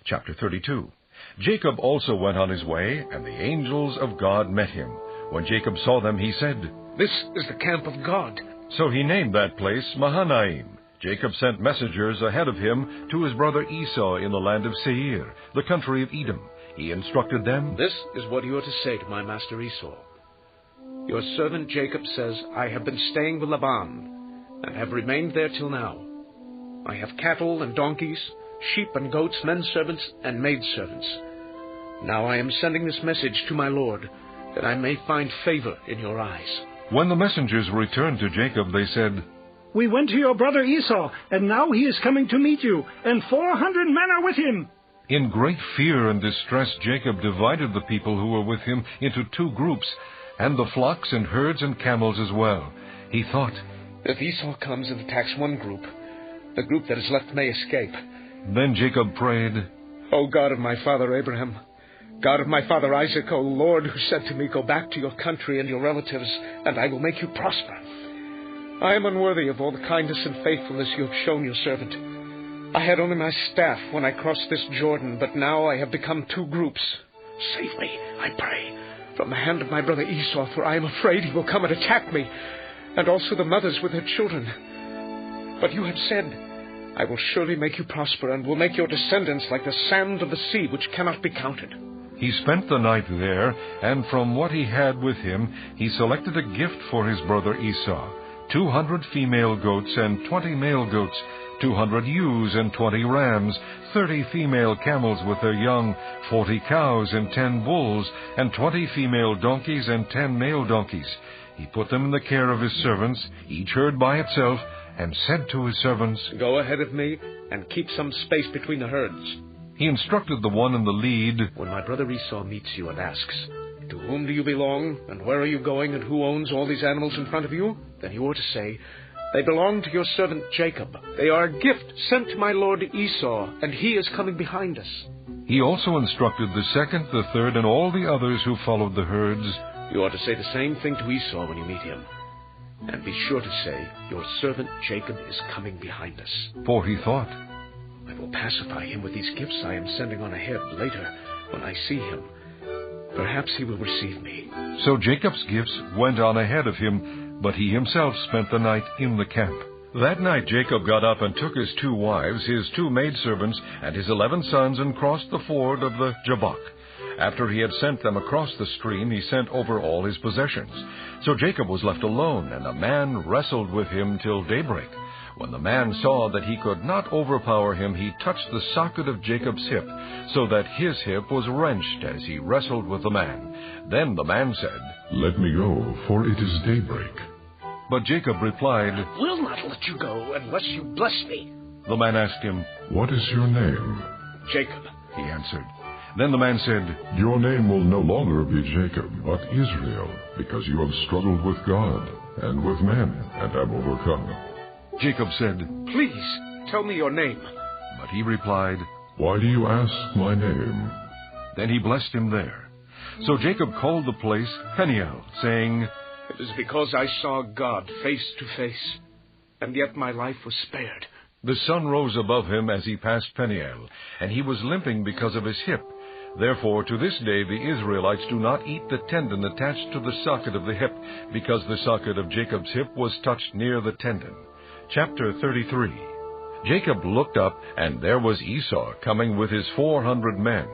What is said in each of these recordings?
Chapter 32. Jacob also went on his way, and the angels of God met him. When Jacob saw them, he said, "This is the camp of God." So he named that place Mahanaim. Jacob sent messengers ahead of him to his brother Esau in the land of Seir, the country of Edom. He instructed them, "This is what you are to say to my master Esau. Your servant Jacob says, I have been staying with Laban, and have remained there till now. I have cattle and donkeys, sheep and goats, men servants and maidservants. Now I am sending this message to my lord, that I may find favor in your eyes." When the messengers returned to Jacob, they said, "We went to your brother Esau, and now he is coming to meet you, and 400 men are with him." In great fear and distress, Jacob divided the people who were with him into 2 groups, and the flocks and herds and camels as well. He thought, "If Esau comes and attacks one group, the group that is left may escape." Then Jacob prayed, "O God of my father Abraham, God of my father Isaac, O Lord, who said to me, 'Go back to your country and your relatives, and I will make you prosper.' I am unworthy of all the kindness and faithfulness you have shown your servant. I had only my staff when I crossed this Jordan, but now I have become 2 groups. Save me, I pray, from the hand of my brother Esau, for I am afraid he will come and attack me, and also the mothers with their children. But you have said, 'I will surely make you prosper, and will make your descendants like the sand of the sea, which cannot be counted.'" He spent the night there, and from what he had with him, he selected a gift for his brother Esau, 200 female goats and 20 male goats, 200 ewes and 20 rams, 30 female camels with their young, 40 cows and 10 bulls, and 20 female donkeys and 10 male donkeys. He put them in the care of his servants, each herd by itself, and said to his servants, "Go ahead of me, and keep some space between the herds." He instructed the one in the lead, "When my brother Esau meets you and asks, 'To whom do you belong, and where are you going, and who owns all these animals in front of you?' then you are to say, 'They belong to your servant Jacob. They are a gift sent to my lord Esau, and he is coming behind us.'" He also instructed the second, the third, and all the others who followed the herds, "You are to say the same thing to Esau when you meet him. And be sure to say, 'Your servant Jacob is coming behind us.'" For he thought, "I will pacify him with these gifts I am sending on ahead later when I see him. Perhaps he will receive me." So Jacob's gifts went on ahead of him, but he himself spent the night in the camp. That night Jacob got up and took his 2 wives, his 2 maidservants, and his 11 sons, and crossed the ford of the Jabbok. After he had sent them across the stream, he sent over all his possessions. So Jacob was left alone, and a man wrestled with him till daybreak. When the man saw that he could not overpower him, he touched the socket of Jacob's hip, so that his hip was wrenched as he wrestled with the man. Then the man said, "Let me go, for it is daybreak." But Jacob replied, "I will not let you go unless you bless me." The man asked him, "What is your name?" "Jacob," he answered. Then the man said, "Your name will no longer be Jacob, but Israel, because you have struggled with God and with men, and have overcome." Jacob said, "Please, tell me your name." But he replied, "Why do you ask my name?" Then he blessed him there. So Jacob called the place Peniel, saying, "It is because I saw God face to face, and yet my life was spared." The sun rose above him as he passed Peniel, and he was limping because of his hip. Therefore to this day the Israelites do not eat the tendon attached to the socket of the hip, because the socket of Jacob's hip was touched near the tendon. Chapter 33. Jacob looked up, and there was Esau coming with his 400 men.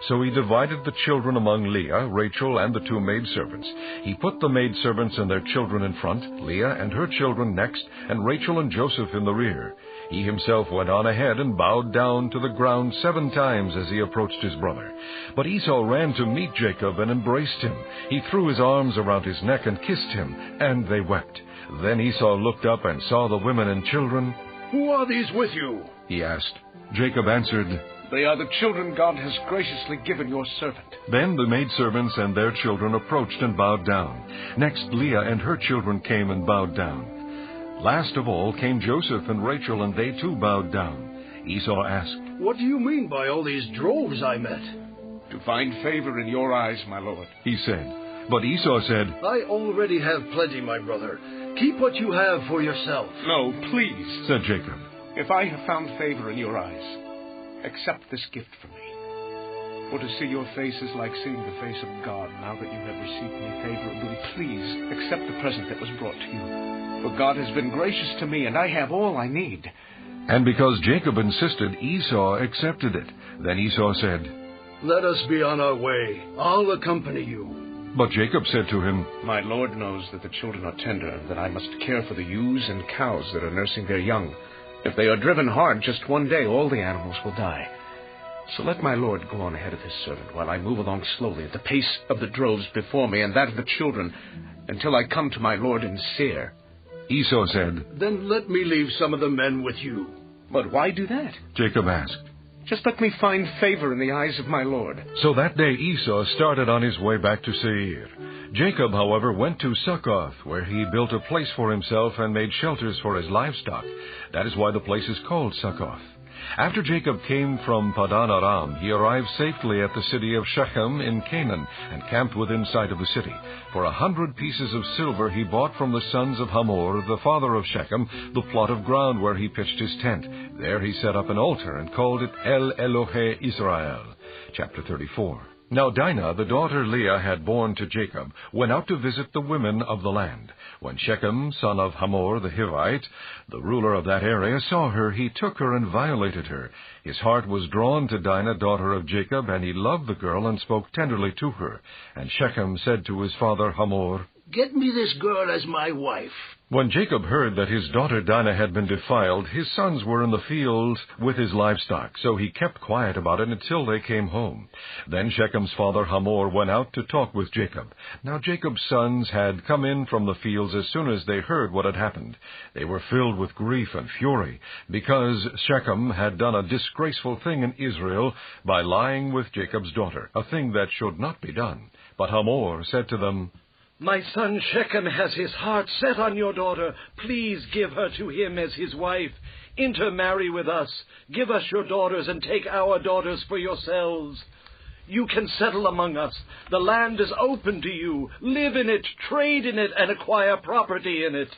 So he divided the children among Leah, Rachel, and the 2 maidservants. He put the maidservants and their children in front, Leah and her children next, and Rachel and Joseph in the rear. He himself went on ahead and bowed down to the ground 7 times as he approached his brother. But Esau ran to meet Jacob and embraced him. He threw his arms around his neck and kissed him, and they wept. Then Esau looked up and saw the women and children. "Who are these with you?" he asked. Jacob answered, "They are the children God has graciously given your servant." Then the maidservants and their children approached and bowed down. Next Leah and her children came and bowed down. Last of all came Joseph and Rachel, and they too bowed down. Esau asked, "What do you mean by all these droves I met?" "To find favor in your eyes, my lord," he said. But Esau said, "I already have plenty, my brother. Keep what you have for yourself." "No, please," said Jacob. "If I have found favor in your eyes, accept this gift from me. For to see your face is like seeing the face of God. Now that you have received me favorably, please accept the present that was brought to you. For God has been gracious to me, and I have all I need." And because Jacob insisted, Esau accepted it. Then Esau said, "Let us be on our way. I'll accompany you." But Jacob said to him, "My Lord knows that the children are tender, and that I must care for the ewes and cows that are nursing their young. If they are driven hard just one day, all the animals will die. So let my Lord go on ahead of his servant, while I move along slowly at the pace of the droves before me and that of the children, until I come to my Lord in Seir." Esau said, "Then let me leave some of the men with you." "But why do that?" Jacob asked. "Just let me find favor in the eyes of my Lord." So that day Esau started on his way back to Seir. Jacob, however, went to Succoth, where he built a place for himself and made shelters for his livestock. That is why the place is called Succoth. After Jacob came from Padan Aram, he arrived safely at the city of Shechem in Canaan and camped within sight of the city. For 100 pieces of silver he bought from the sons of Hamor, the father of Shechem, the plot of ground where he pitched his tent. There he set up an altar and called it El Elohe Israel. Chapter 34. Now Dinah, the daughter Leah had borne to Jacob, went out to visit the women of the land. When Shechem, son of Hamor the Hivite, the ruler of that area, saw her, he took her and violated her. His heart was drawn to Dinah, daughter of Jacob, and he loved the girl and spoke tenderly to her. And Shechem said to his father Hamor, "Get me this girl as my wife." When Jacob heard that his daughter Dinah had been defiled, his sons were in the field with his livestock, so he kept quiet about it until they came home. Then Shechem's father Hamor went out to talk with Jacob. Now Jacob's sons had come in from the fields as soon as they heard what had happened. They were filled with grief and fury, because Shechem had done a disgraceful thing in Israel by lying with Jacob's daughter, a thing that should not be done. But Hamor said to them, "My son Shechem has his heart set on your daughter. Please give her to him as his wife. Intermarry with us. Give us your daughters and take our daughters for yourselves. You can settle among us. The land is open to you. Live in it, trade in it, and acquire property in it."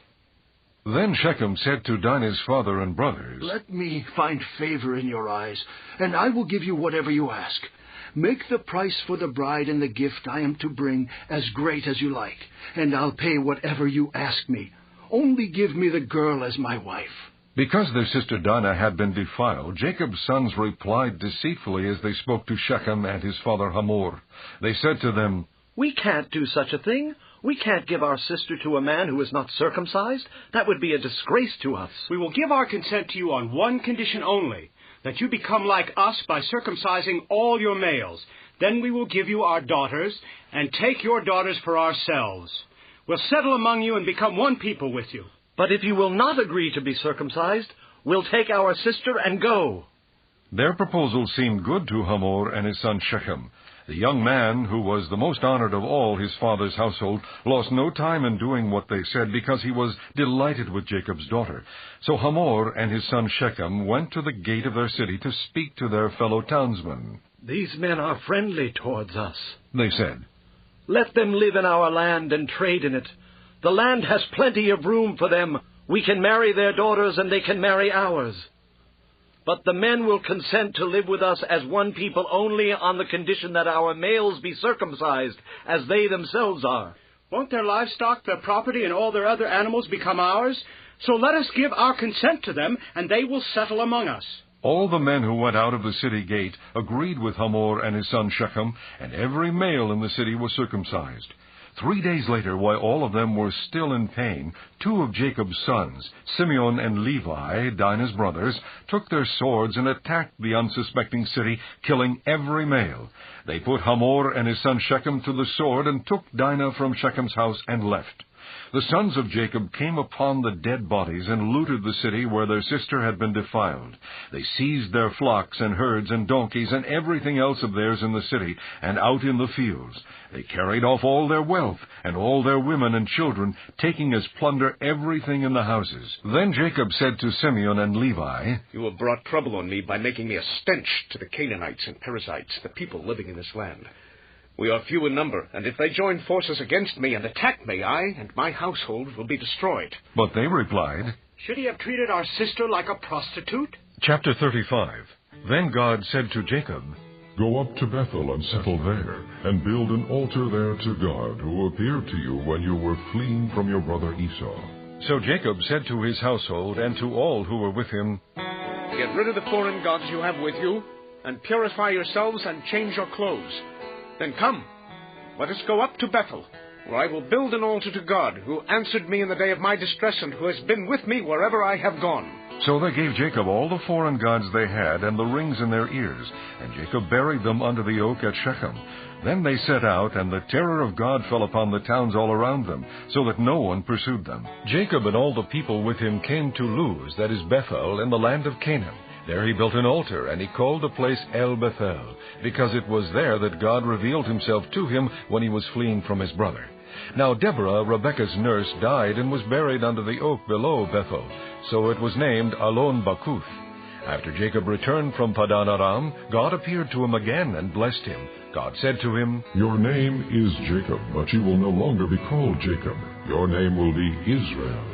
Then Shechem said to Dinah's father and brothers, "Let me find favor in your eyes, and I will give you whatever you ask. Make the price for the bride and the gift I am to bring as great as you like, and I'll pay whatever you ask me. Only give me the girl as my wife." Because their sister Dinah had been defiled, Jacob's sons replied deceitfully as they spoke to Shechem and his father Hamor. They said to them, "We can't do such a thing. We can't give our sister to a man who is not circumcised. That would be a disgrace to us. We will give our consent to you on one condition only, that you become like us by circumcising all your males. Then we will give you our daughters, and take your daughters for ourselves. We'll settle among you and become one people with you." But if you will not agree to be circumcised, we'll take our sister and go." Their proposal seemed good to Hamor and his son Shechem. The young man, who was the most honored of all his father's household, lost no time in doing what they said, because he was delighted with Jacob's daughter. So Hamor and his son Shechem went to the gate of their city to speak to their fellow townsmen. "These men are friendly towards us," they said. "Let them live in our land and trade in it. The land has plenty of room for them. We can marry their daughters and they can marry ours. But the men will consent to live with us as one people only on the condition that our males be circumcised, as they themselves are." "Won't their livestock, their property, and all their other animals become ours? So let us give our consent to them, and they will settle among us." All the men who went out of the city gate agreed with Hamor and his son Shechem, and every male in the city was circumcised. 3 days later, while all of them were still in pain, 2 of Jacob's sons, Simeon and Levi, Dinah's brothers, took their swords and attacked the unsuspecting city, killing every male. They put Hamor and his son Shechem to the sword and took Dinah from Shechem's house and left. The sons of Jacob came upon the dead bodies and looted the city where their sister had been defiled. They seized their flocks and herds and donkeys and everything else of theirs in the city and out in the fields. They carried off all their wealth and all their women and children, taking as plunder everything in the houses. Then Jacob said to Simeon and Levi, "You have brought trouble on me by making me a stench to the Canaanites and Perizzites, the people living in this land. We are few in number, and if they join forces against me and attack me, I and my household will be destroyed." But they replied, "Should he have treated our sister like a prostitute?" Chapter 35. Then God said to Jacob, Go up to Bethel and settle there, and build an altar there to God, who appeared to you when you were fleeing from your brother Esau. So Jacob said to his household and to all who were with him, Get rid of the foreign gods you have with you, and purify yourselves and change your clothes. Then come, let us go up to Bethel, where I will build an altar to God, who answered me in the day of my distress, and who has been with me wherever I have gone. So they gave Jacob all the foreign gods they had and the rings in their ears, and Jacob buried them under the oak at Shechem. Then they set out, and the terror of God fell upon the towns all around them, so that no one pursued them. Jacob and all the people with him came to Luz, that is Bethel, in the land of Canaan. There he built an altar, and he called the place El Bethel, because it was there that God revealed himself to him when he was fleeing from his brother. Now Deborah, Rebekah's nurse, died and was buried under the oak below Bethel, so it was named Alon Bakuth. After Jacob returned from Padan Aram, God appeared to him again and blessed him. God said to him, Your name is Jacob, but you will no longer be called Jacob. Your name will be Israel.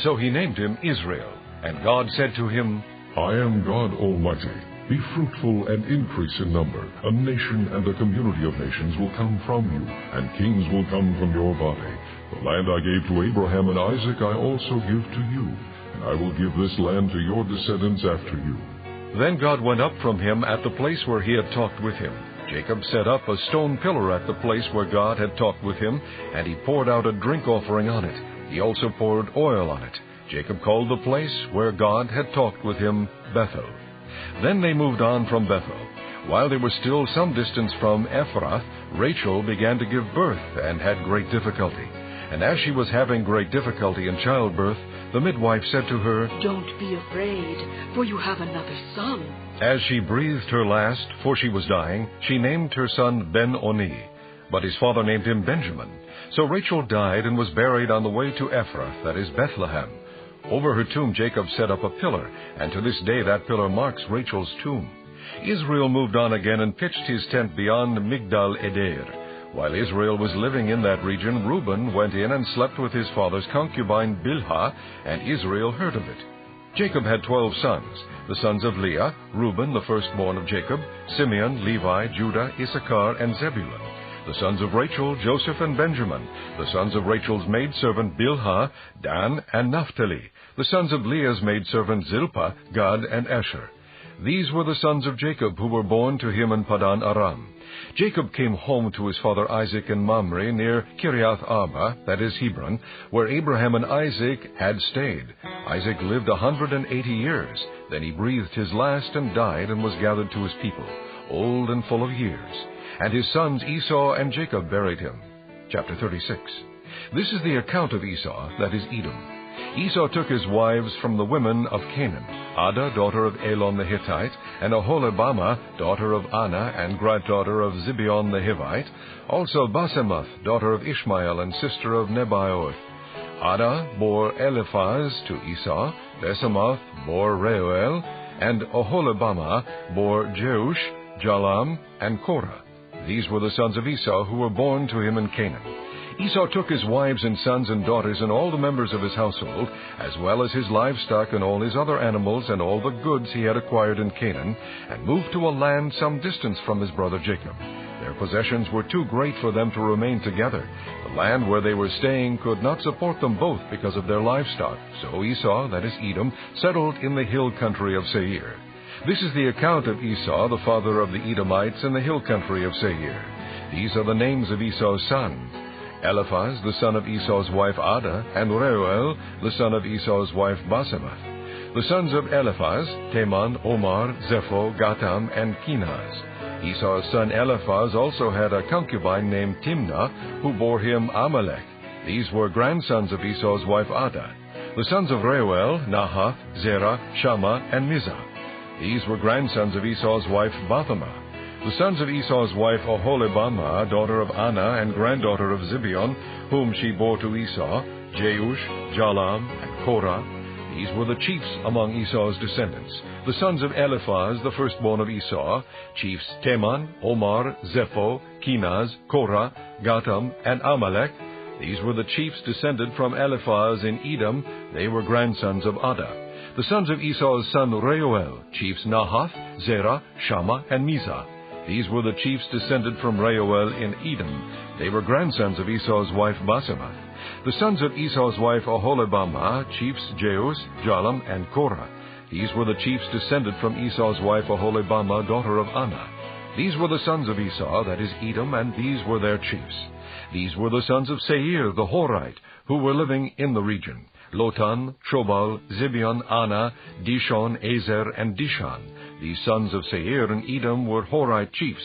So he named him Israel. And God said to him, I am God Almighty. Be fruitful and increase in number. A nation and a community of nations will come from you, and kings will come from your body. The land I gave to Abraham and Isaac I also give to you, and I will give this land to your descendants after you. Then God went up from him at the place where he had talked with him. Jacob set up a stone pillar at the place where God had talked with him, and he poured out a drink offering on it. He also poured oil on it. Jacob called the place where God had talked with him Bethel. Then they moved on from Bethel. While they were still some distance from Ephrath, Rachel began to give birth and had great difficulty. And as she was having great difficulty in childbirth, the midwife said to her, Don't be afraid, for you have another son. As she breathed her last, for she was dying, she named her son Ben-Oni, but his father named him Benjamin. So Rachel died and was buried on the way to Ephrath, that is Bethlehem. Over her tomb Jacob set up a pillar, and to this day that pillar marks Rachel's tomb. Israel moved on again and pitched his tent beyond Migdal Eder. While Israel was living in that region, Reuben went in and slept with his father's concubine Bilhah, and Israel heard of it. Jacob had 12 sons, the sons of Leah, Reuben, the firstborn of Jacob, Simeon, Levi, Judah, Issachar, and Zebulun. The sons of Rachel, Joseph and Benjamin. The sons of Rachel's maidservant Bilhah, Dan and Naphtali. The sons of Leah's maidservant Zilpah, Gad and Asher. These were the sons of Jacob who were born to him in Padan Aram. Jacob came home to his father Isaac in Mamre near Kiriath Arba, that is Hebron, where Abraham and Isaac had stayed. Isaac lived 180 years. Then he breathed his last and died and was gathered to his people, old and full of years. And his sons Esau and Jacob buried him. Chapter 36. This is the account of Esau, that is Edom. Esau took his wives from the women of Canaan, Ada, daughter of Elon the Hittite, and Oholibamah, daughter of Anna, and granddaughter of Zibeon the Hivite, also Basemath, daughter of Ishmael, and sister of Nebaioth. Ada bore Eliphaz to Esau, Basemath bore Reuel, and Oholibamah bore Jeush, Jalam, and Korah. These were the sons of Esau who were born to him in Canaan. Esau took his wives and sons and daughters and all the members of his household, as well as his livestock and all his other animals and all the goods he had acquired in Canaan, and moved to a land some distance from his brother Jacob. Their possessions were too great for them to remain together. The land where they were staying could not support them both because of their livestock. So Esau, that is Edom, settled in the hill country of Seir. This is the account of Esau, the father of the Edomites, in the hill country of Seir. These are the names of Esau's sons: Eliphaz, the son of Esau's wife Ada, and Reuel, the son of Esau's wife Basemath. The sons of Eliphaz, Teman, Omar, Zepho, Gatam, and Kenaz. Esau's son Eliphaz also had a concubine named Timnah, who bore him Amalek. These were grandsons of Esau's wife Ada. The sons of Reuel, Nahath, Zerah, Shammah, and Mizah. These were grandsons of Esau's wife Bathemah. The sons of Esau's wife Oholibamah, daughter of Anna and granddaughter of Zibeon, whom she bore to Esau, Jeush, Jalam, and Korah. These were the chiefs among Esau's descendants. The sons of Eliphaz, the firstborn of Esau, chiefs Teman, Omar, Zepho, Kenaz, Korah, Gatam, and Amalek. These were the chiefs descended from Eliphaz in Edom. They were grandsons of Ada. The sons of Esau's son Reuel, chiefs Nahath, Zerah, Shammah, and Mizah. These were the chiefs descended from Reuel in Edom. They were grandsons of Esau's wife Basemath. The sons of Esau's wife Oholibamah, chiefs Jeus, Jalam, and Korah. These were the chiefs descended from Esau's wife Oholibamah, daughter of Anah. These were the sons of Esau, that is Edom, and these were their chiefs. These were the sons of Seir the Horite, who were living in the region: Lotan, Shobal, Zibeon, Anah, Dishon, Ezer, and Dishan. These sons of Seir in Edom were Horite chiefs.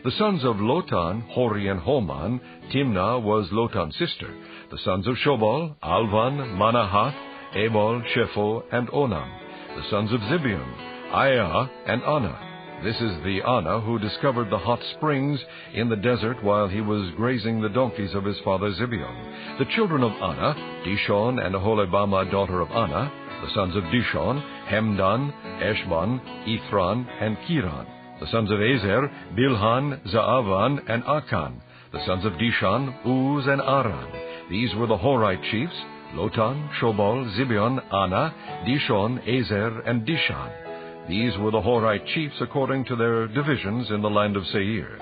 The sons of Lotan, Hori and Homan. Timnah was Lotan's sister. The sons of Shobal, Alvan, Manahath, Ebal, Shepho, and Onam. The sons of Zibeon, Aiah, and Anah. This is the Anah who discovered the hot springs in the desert while he was grazing the donkeys of his father Zibeon. The children of Anah, Dishon and Oholibamah, daughter of Anah. The sons of Dishon, Hemdan, Eshban, Ithran, and Kiran. The sons of Ezer, Bilhan, Zaavan, and Akan. The sons of Dishan, Uz, and Aran. These were the Horite chiefs: Lotan, Shobal, Zibeon, Anah, Dishon, Ezer, and Dishan. These were the Horite chiefs according to their divisions in the land of Seir.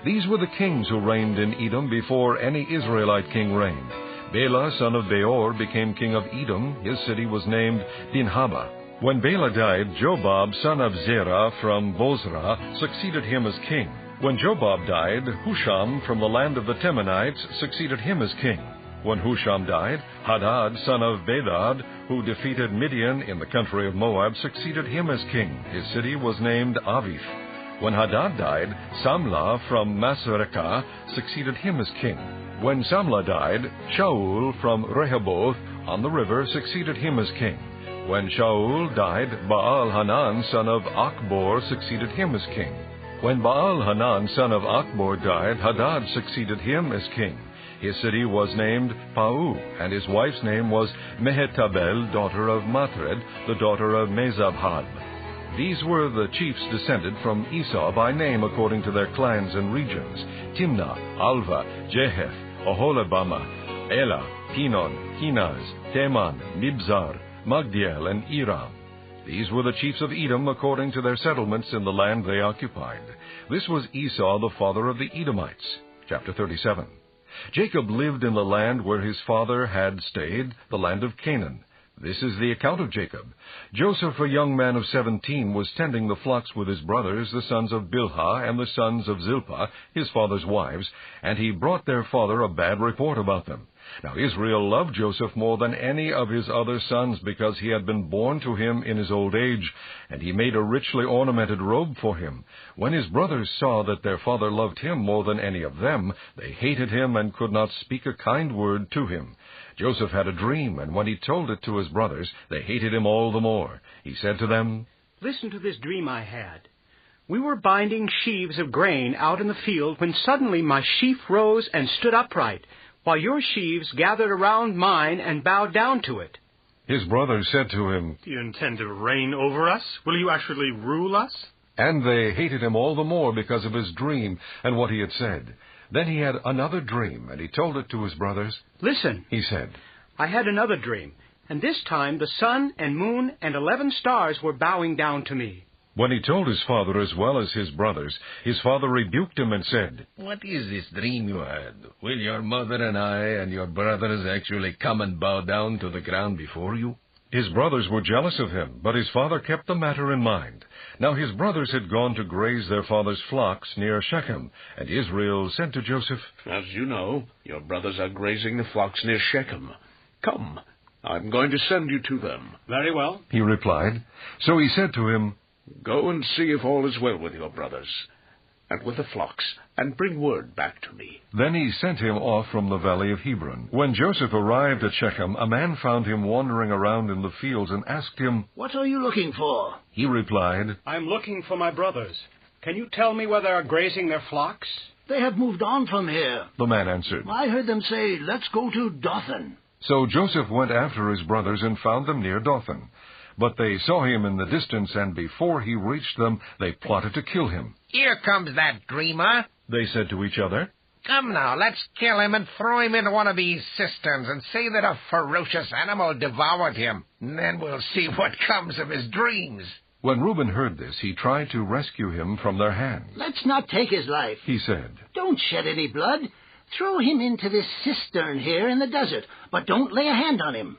These were the kings who reigned in Edom before any Israelite king reigned. Bela, son of Beor, became king of Edom. His city was named Dinhaba. When Bela died, Jobab, son of Zerah from Bozrah, succeeded him as king. When Jobab died, Husham from the land of the Temanites succeeded him as king. When Husham died, Hadad, son of Bedad, who defeated Midian in the country of Moab, succeeded him as king. His city was named Avith. When Hadad died, Samlah from Masrekah succeeded him as king. When Samlah died, Shaul from Rehoboth on the river succeeded him as king. When Shaul died, Baal-Hanan, son of Achbor, succeeded him as king. When Baal-Hanan, son of Achbor, died, Hadad succeeded him as king. His city was named Pau, and his wife's name was Mehetabel, daughter of Matred, the daughter of Mezabhad. These were the chiefs descended from Esau by name according to their clans and regions: Timnah, Alva, Jeheth, Oholibamah, Elah, Pinon, Kenaz, Teman, Mibzar, Magdiel, and Iram. These were the chiefs of Edom according to their settlements in the land they occupied. This was Esau, the father of the Edomites. Chapter 37. Jacob lived in the land where his father had stayed, the land of Canaan. This is the account of Jacob. Joseph, a young man of 17, was tending the flocks with his brothers, the sons of Bilhah and the sons of Zilpah, his father's wives, and he brought their father a bad report about them. Now Israel loved Joseph more than any of his other sons, because he had been born to him in his old age, and he made a richly ornamented robe for him. When his brothers saw that their father loved him more than any of them, they hated him and could not speak a kind word to him. Joseph had a dream, and when he told it to his brothers, they hated him all the more. He said to them, "Listen to this dream I had. We were binding sheaves of grain out in the field when suddenly my sheaf rose and stood upright, while your sheaves gathered around mine and bowed down to it." His brothers said to him, "Do you intend to reign over us? Will you actually rule us?" And they hated him all the more because of his dream and what he had said. Then he had another dream, and he told it to his brothers. "Listen," he said, "I had another dream, and this time the sun and moon and 11 stars were bowing down to me." When he told his father as well as his brothers, his father rebuked him and said, "What is this dream you had? Will your mother and I and your brothers actually come and bow down to the ground before you?" His brothers were jealous of him, but his father kept the matter in mind. Now his brothers had gone to graze their father's flocks near Shechem, and Israel said to Joseph, "As you know, your brothers are grazing the flocks near Shechem. Come, I'm going to send you to them." "Very well," he replied. So he said to him, "Go and see if all is well with your brothers, and with the flocks, and bring word back to me." Then he sent him off from the valley of Hebron. When Joseph arrived at Shechem, a man found him wandering around in the fields and asked him, "What are you looking for?" He replied, "I'm looking for my brothers. Can you tell me where they are grazing their flocks?" "They have moved on from here." The man answered. "I heard them say, 'Let's go to Dothan.'" So Joseph went after his brothers and found them near Dothan. But they saw him in the distance, and before he reached them, they plotted to kill him. "Here comes that dreamer," they said to each other. Come now, let's kill him and throw him into one of these cisterns and say that a ferocious animal devoured him. And then we'll see what comes of his dreams. When Reuben heard this, he tried to rescue him from their hands. Let's not take his life, he said. Don't shed any blood. Throw him into this cistern here in the desert, but don't lay a hand on him.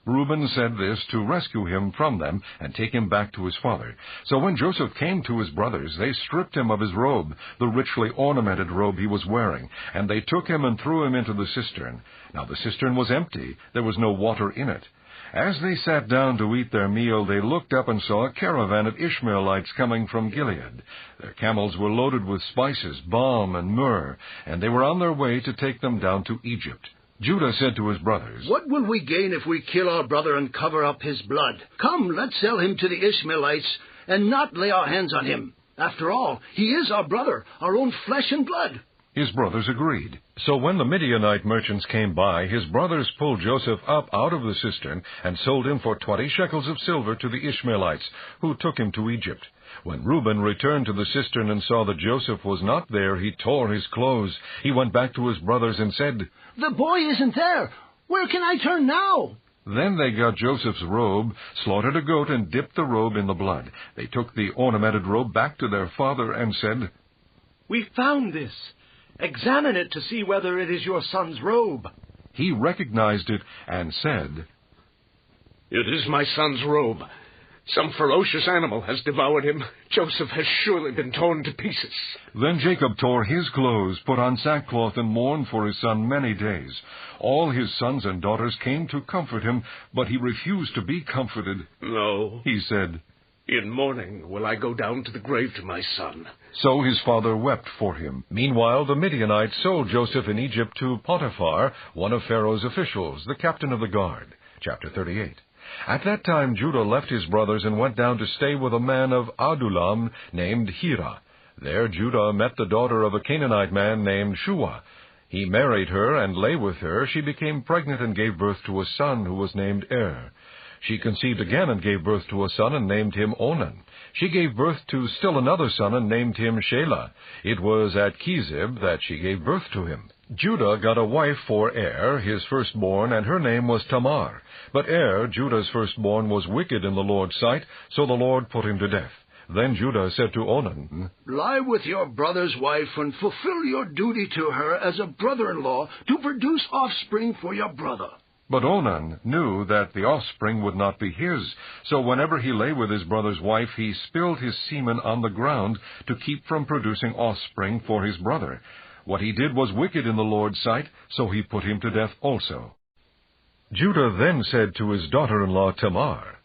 Reuben said this to rescue him from them and take him back to his father. So when Joseph came to his brothers, they stripped him of his robe, the richly ornamented robe he was wearing, and they took him and threw him into the cistern. Now the cistern was empty. There was no water in it. As they sat down to eat their meal, they looked up and saw a caravan of Ishmaelites coming from Gilead. Their camels were loaded with spices, balm, and myrrh, and they were on their way to take them down to Egypt. Judah said to his brothers, What will we gain if we kill our brother and cover up his blood? Come, let's sell him to the Ishmaelites and not lay our hands on him. After all, he is our brother, our own flesh and blood. His brothers agreed. So when the Midianite merchants came by, his brothers pulled Joseph up out of the cistern and sold him for 20 shekels of silver to the Ishmaelites, who took him to Egypt. When Reuben returned to the cistern and saw that Joseph was not there, he tore his clothes. He went back to his brothers and said, The boy isn't there. Where can I turn now? Then they got Joseph's robe, slaughtered a goat, and dipped the robe in the blood. They took the ornamented robe back to their father and said, We found this. Examine it to see whether it is your son's robe. He recognized it and said, It is my son's robe. Some ferocious animal has devoured him. Joseph has surely been torn to pieces. Then Jacob tore his clothes, put on sackcloth, and mourned for his son many days. All his sons and daughters came to comfort him, but he refused to be comforted. No, he said, In mourning will I go down to the grave to my son. So his father wept for him. Meanwhile, the Midianites sold Joseph in Egypt to Potiphar, one of Pharaoh's officials, the captain of the guard. Chapter 38. At that time Judah left his brothers and went down to stay with a man of Adullam named Hira. There Judah met the daughter of a Canaanite man named Shua. He married her and lay with her. She became pregnant and gave birth to a son who was named She conceived again and gave birth to a son and named him Onan. She gave birth to still another son and named him Shelah. It was at Chizib that she gave birth to him. Judah got a wife for his firstborn, and her name was Tamar. But Judah's firstborn, was wicked in the Lord's sight, so the Lord put him to death. Then Judah said to Onan, Lie with your brother's wife and fulfill your duty to her as a brother-in-law to produce offspring for your brother. But Onan knew that the offspring would not be his, so whenever he lay with his brother's wife, he spilled his semen on the ground to keep from producing offspring for his brother. What he did was wicked in the Lord's sight, so he put him to death also. Judah then said to his daughter-in-law Tamar,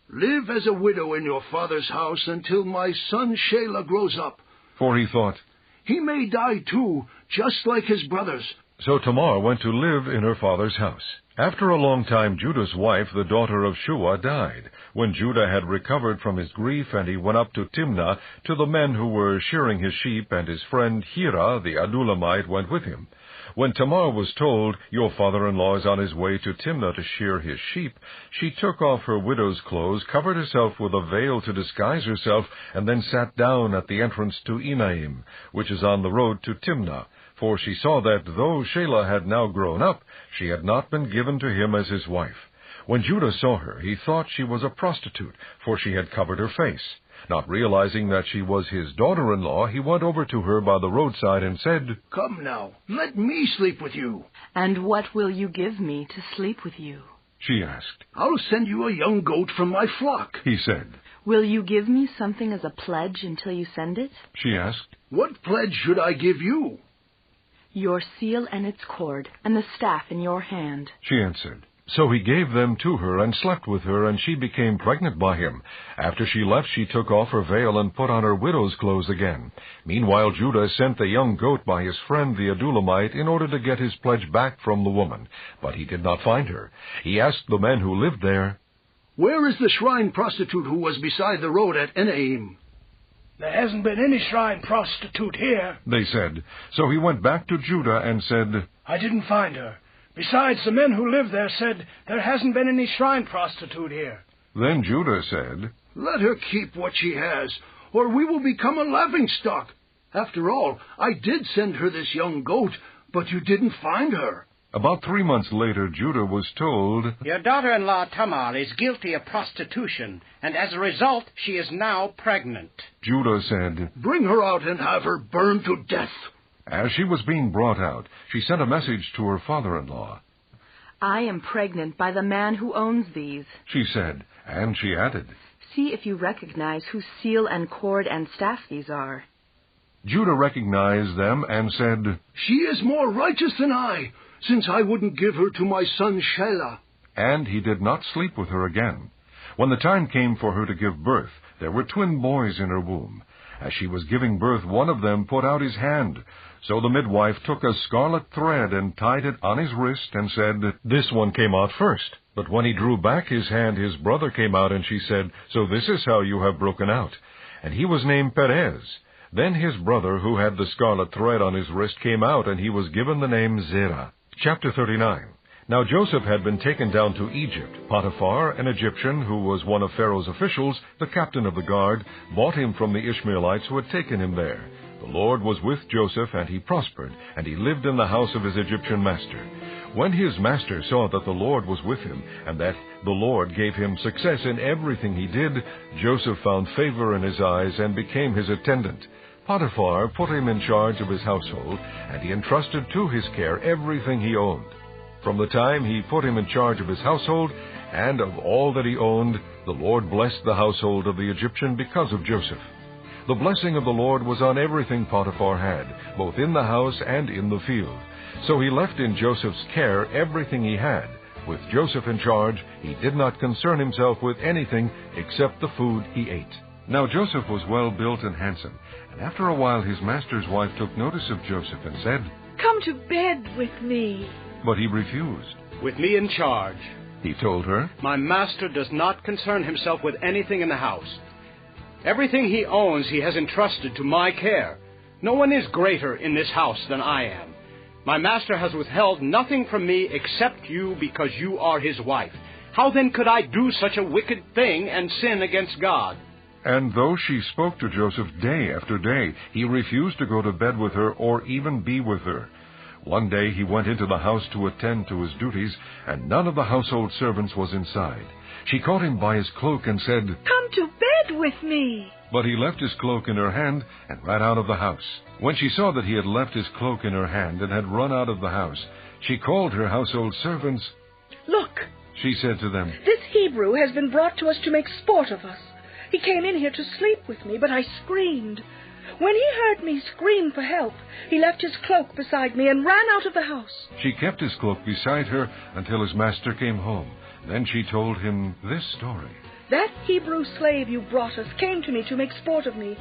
Live as a widow in your father's house until my son Shelah grows up. For he thought, He may die too, just like his brothers. So Tamar went to live in her father's house. After a long time, Judah's wife, the daughter of Shua, died. When Judah had recovered from his grief, and he went up to Timnah to the men who were shearing his sheep, and his friend Hira, the Adullamite, went with him. When Tamar was told, Your father-in-law is on his way to Timnah to shear his sheep, she took off her widow's clothes, covered herself with a veil to disguise herself, and then sat down at the entrance to Enaim, which is on the road to Timnah. For she saw that, though Shelah had now grown up, she had not been given to him as his wife. When Judah saw her, he thought she was a prostitute, for she had covered her face. Not realizing that she was his daughter-in-law, he went over to her by the roadside and said, Come now, let me sleep with you. And what will you give me to sleep with you? She asked. I'll send you a young goat from my flock. He said. Will you give me something as a pledge until you send it? She asked. What pledge should I give you? Your seal and its cord, and the staff in your hand. She answered. So he gave them to her and slept with her, and she became pregnant by him. After she left, she took off her veil and put on her widow's clothes again. Meanwhile, Judah sent the young goat by his friend the Adullamite in order to get his pledge back from the woman. But he did not find her. He asked the men who lived there, Where is the shrine prostitute who was beside the road at Enaim? There hasn't been any shrine prostitute here, they said. So he went back to Judah and said, I didn't find her. Besides, the men who live there said there hasn't been any shrine prostitute here. Then Judah said, Let her keep what she has, or we will become a laughingstock. After all, I did send her this young goat, but you didn't find her." About 3 months later, Judah was told, "Your daughter-in-law Tamar is guilty of prostitution, and as a result, she is now pregnant." Judah said, "Bring her out and have her burned to death." As she was being brought out, she sent a message to her father-in-law. "I am pregnant by the man who owns these," she said, and she added, "See if you recognize whose seal and cord and staff these are." Judah recognized them and said, "She is more righteous than I, since I wouldn't give her to my son Shelah." And he did not sleep with her again. When the time came for her to give birth, there were twin boys in her womb. As she was giving birth, one of them put out his hand. So the midwife took a scarlet thread and tied it on his wrist and said, "This one came out first." But when he drew back his hand, his brother came out, and she said, "So this is how you have broken out." And he was named Perez. Then his brother, who had the scarlet thread on his wrist, came out, and he was given the name Zerah. Chapter 39. Now Joseph had been taken down to Egypt. Potiphar, an Egyptian who was one of Pharaoh's officials, the captain of the guard, bought him from the Ishmaelites who had taken him there. The Lord was with Joseph, and he prospered, and he lived in the house of his Egyptian master. When his master saw that the Lord was with him, and that the Lord gave him success in everything he did, Joseph found favor in his eyes and became his attendant. Potiphar put him in charge of his household, and he entrusted to his care everything he owned. From the time he put him in charge of his household and of all that he owned, the Lord blessed the household of the Egyptian because of Joseph. The blessing of the Lord was on everything Potiphar had, both in the house and in the field. So he left in Joseph's care everything he had. With Joseph in charge, he did not concern himself with anything except the food he ate. Now Joseph was well built and handsome, and after a while his master's wife took notice of Joseph and said, "Come to bed with me." But he refused. "With me in charge," he told her, "my master does not concern himself with anything in the house. Everything he owns he has entrusted to my care. No one is greater in this house than I am. My master has withheld nothing from me except you because you are his wife. How then could I do such a wicked thing and sin against God?" And though she spoke to Joseph day after day, he refused to go to bed with her or even be with her. One day he went into the house to attend to his duties, and none of the household servants was inside. She caught him by his cloak and said, "Come to bed with me." But he left his cloak in her hand and ran out of the house. When she saw that he had left his cloak in her hand and had run out of the house, she called her household servants. "Look," she said to them, "this Hebrew has been brought to us to make sport of us. He came in here to sleep with me, but I screamed. When he heard me scream for help, he left his cloak beside me and ran out of the house." She kept his cloak beside her until his master came home. Then she told him this story. "That Hebrew slave you brought us came to me to make sport of me.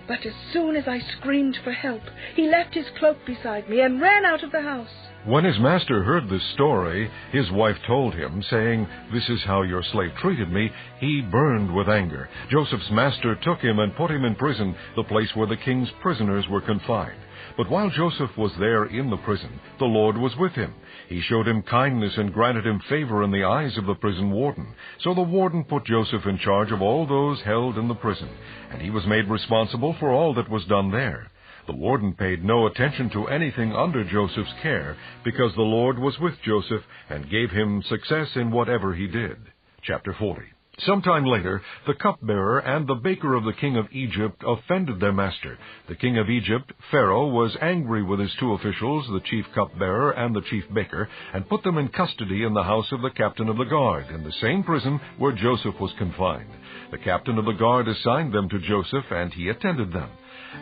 But as soon as I screamed for help, he left his cloak beside me and ran out of the house." When his master heard this story, his wife told him, saying, "This is how your slave treated me." He burned with anger. Joseph's master took him and put him in prison, the place where the king's prisoners were confined. But while Joseph was there in the prison, the Lord was with him. He showed him kindness and granted him favor in the eyes of the prison warden. So the warden put Joseph in charge of all those held in the prison, and he was made responsible for all that was done there. The warden paid no attention to anything under Joseph's care, because the Lord was with Joseph and gave him success in whatever he did. Chapter 40. Sometime later, the cupbearer and the baker of the king of Egypt offended their master. The king of Egypt, Pharaoh, was angry with his two officials, the chief cupbearer and the chief baker, and put them in custody in the house of the captain of the guard, in the same prison where Joseph was confined. The captain of the guard assigned them to Joseph, and he attended them.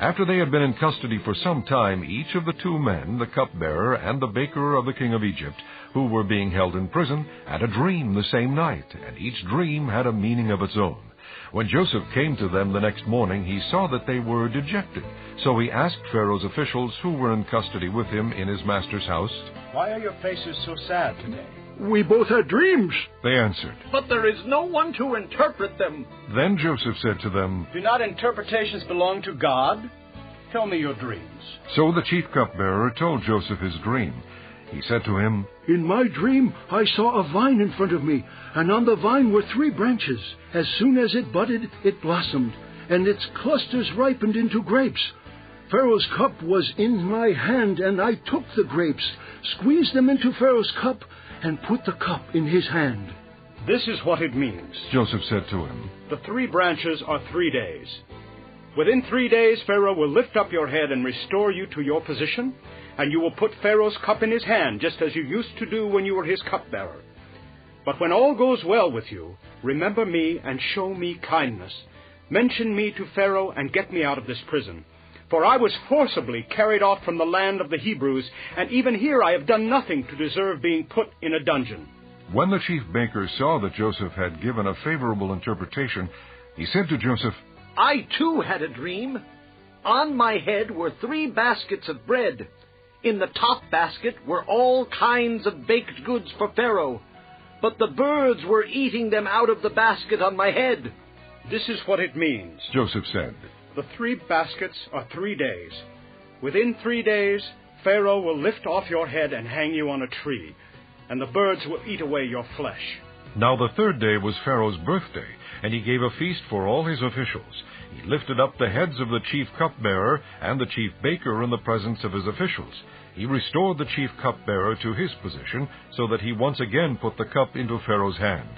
After they had been in custody for some time, each of the two men, the cupbearer and the baker of the king of Egypt, who were being held in prison, had a dream the same night, and each dream had a meaning of its own. When Joseph came to them the next morning, he saw that they were dejected. So he asked Pharaoh's officials who were in custody with him in his master's house, "Why are your faces so sad today?" "We both had dreams," they answered. "But there is no one to interpret them." Then Joseph said to them, "Do not interpretations belong to God? Tell me your dreams." So the chief cupbearer told Joseph his dream. He said to him, "In my dream I saw a vine in front of me, and on the vine were 3 branches. As soon as it budded, it blossomed, and its clusters ripened into grapes. Pharaoh's cup was in my hand, and I took the grapes, squeezed them into Pharaoh's cup, and put the cup in his hand. This is what it means. Joseph said to him, The 3 branches are 3 days. Within 3 days, Pharaoh will lift up your head and restore you to your position, and you will put Pharaoh's cup in his hand, just as you used to do when you were his cupbearer. But when all goes well with you, remember me and show me kindness. Mention me to Pharaoh and get me out of this prison. For I was forcibly carried off from the land of the Hebrews, and even here I have done nothing to deserve being put in a dungeon. When the chief baker saw that Joseph had given a favorable interpretation, he said to Joseph, I too had a dream. On my head were 3 baskets of bread. In the top basket were all kinds of baked goods for Pharaoh, but the birds were eating them out of the basket on my head. This is what it means. Joseph said, The 3 baskets are 3 days. Within 3 days, Pharaoh will lift off your head and hang you on a tree, and the birds will eat away your flesh. Now the 3rd day was Pharaoh's birthday, and he gave a feast for all his officials. He lifted up the heads of the chief cupbearer and the chief baker in the presence of his officials. He restored the chief cupbearer to his position, so that he once again put the cup into Pharaoh's hand.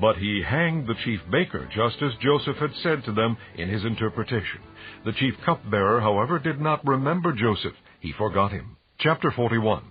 But he hanged the chief baker, just as Joseph had said to them in his interpretation. The chief cupbearer, however, did not remember Joseph. He forgot him. Chapter 41.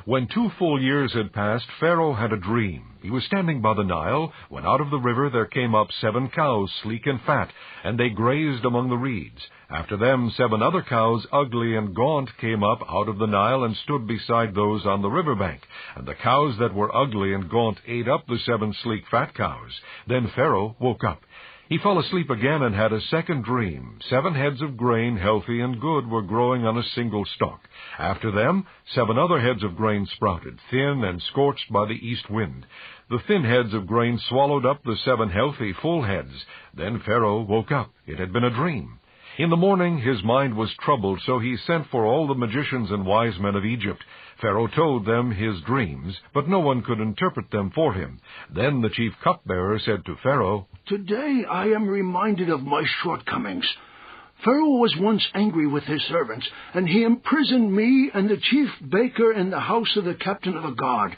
When 2 full years had passed, Pharaoh had a dream. He was standing by the Nile, when out of the river there came up 7 cows, sleek and fat, and they grazed among the reeds. After them 7 other cows, ugly and gaunt, came up out of the Nile and stood beside those on the river bank. And the cows that were ugly and gaunt ate up the 7 sleek fat cows. Then Pharaoh woke up. He fell asleep again and had a second dream. 7 heads of grain, healthy and good, were growing on a single stalk. After them 7 other heads of grain sprouted, thin and scorched by the east wind. The thin heads of grain swallowed up the 7 healthy, full heads. Then Pharaoh woke up. It had been a dream. In the morning his mind was troubled, so he sent for all the magicians and wise men of Egypt. Pharaoh told them his dreams, but no one could interpret them for him. Then the chief cupbearer said to Pharaoh, Today I am reminded of my shortcomings. Pharaoh was once angry with his servants, and he imprisoned me and the chief baker in the house of the captain of the guard.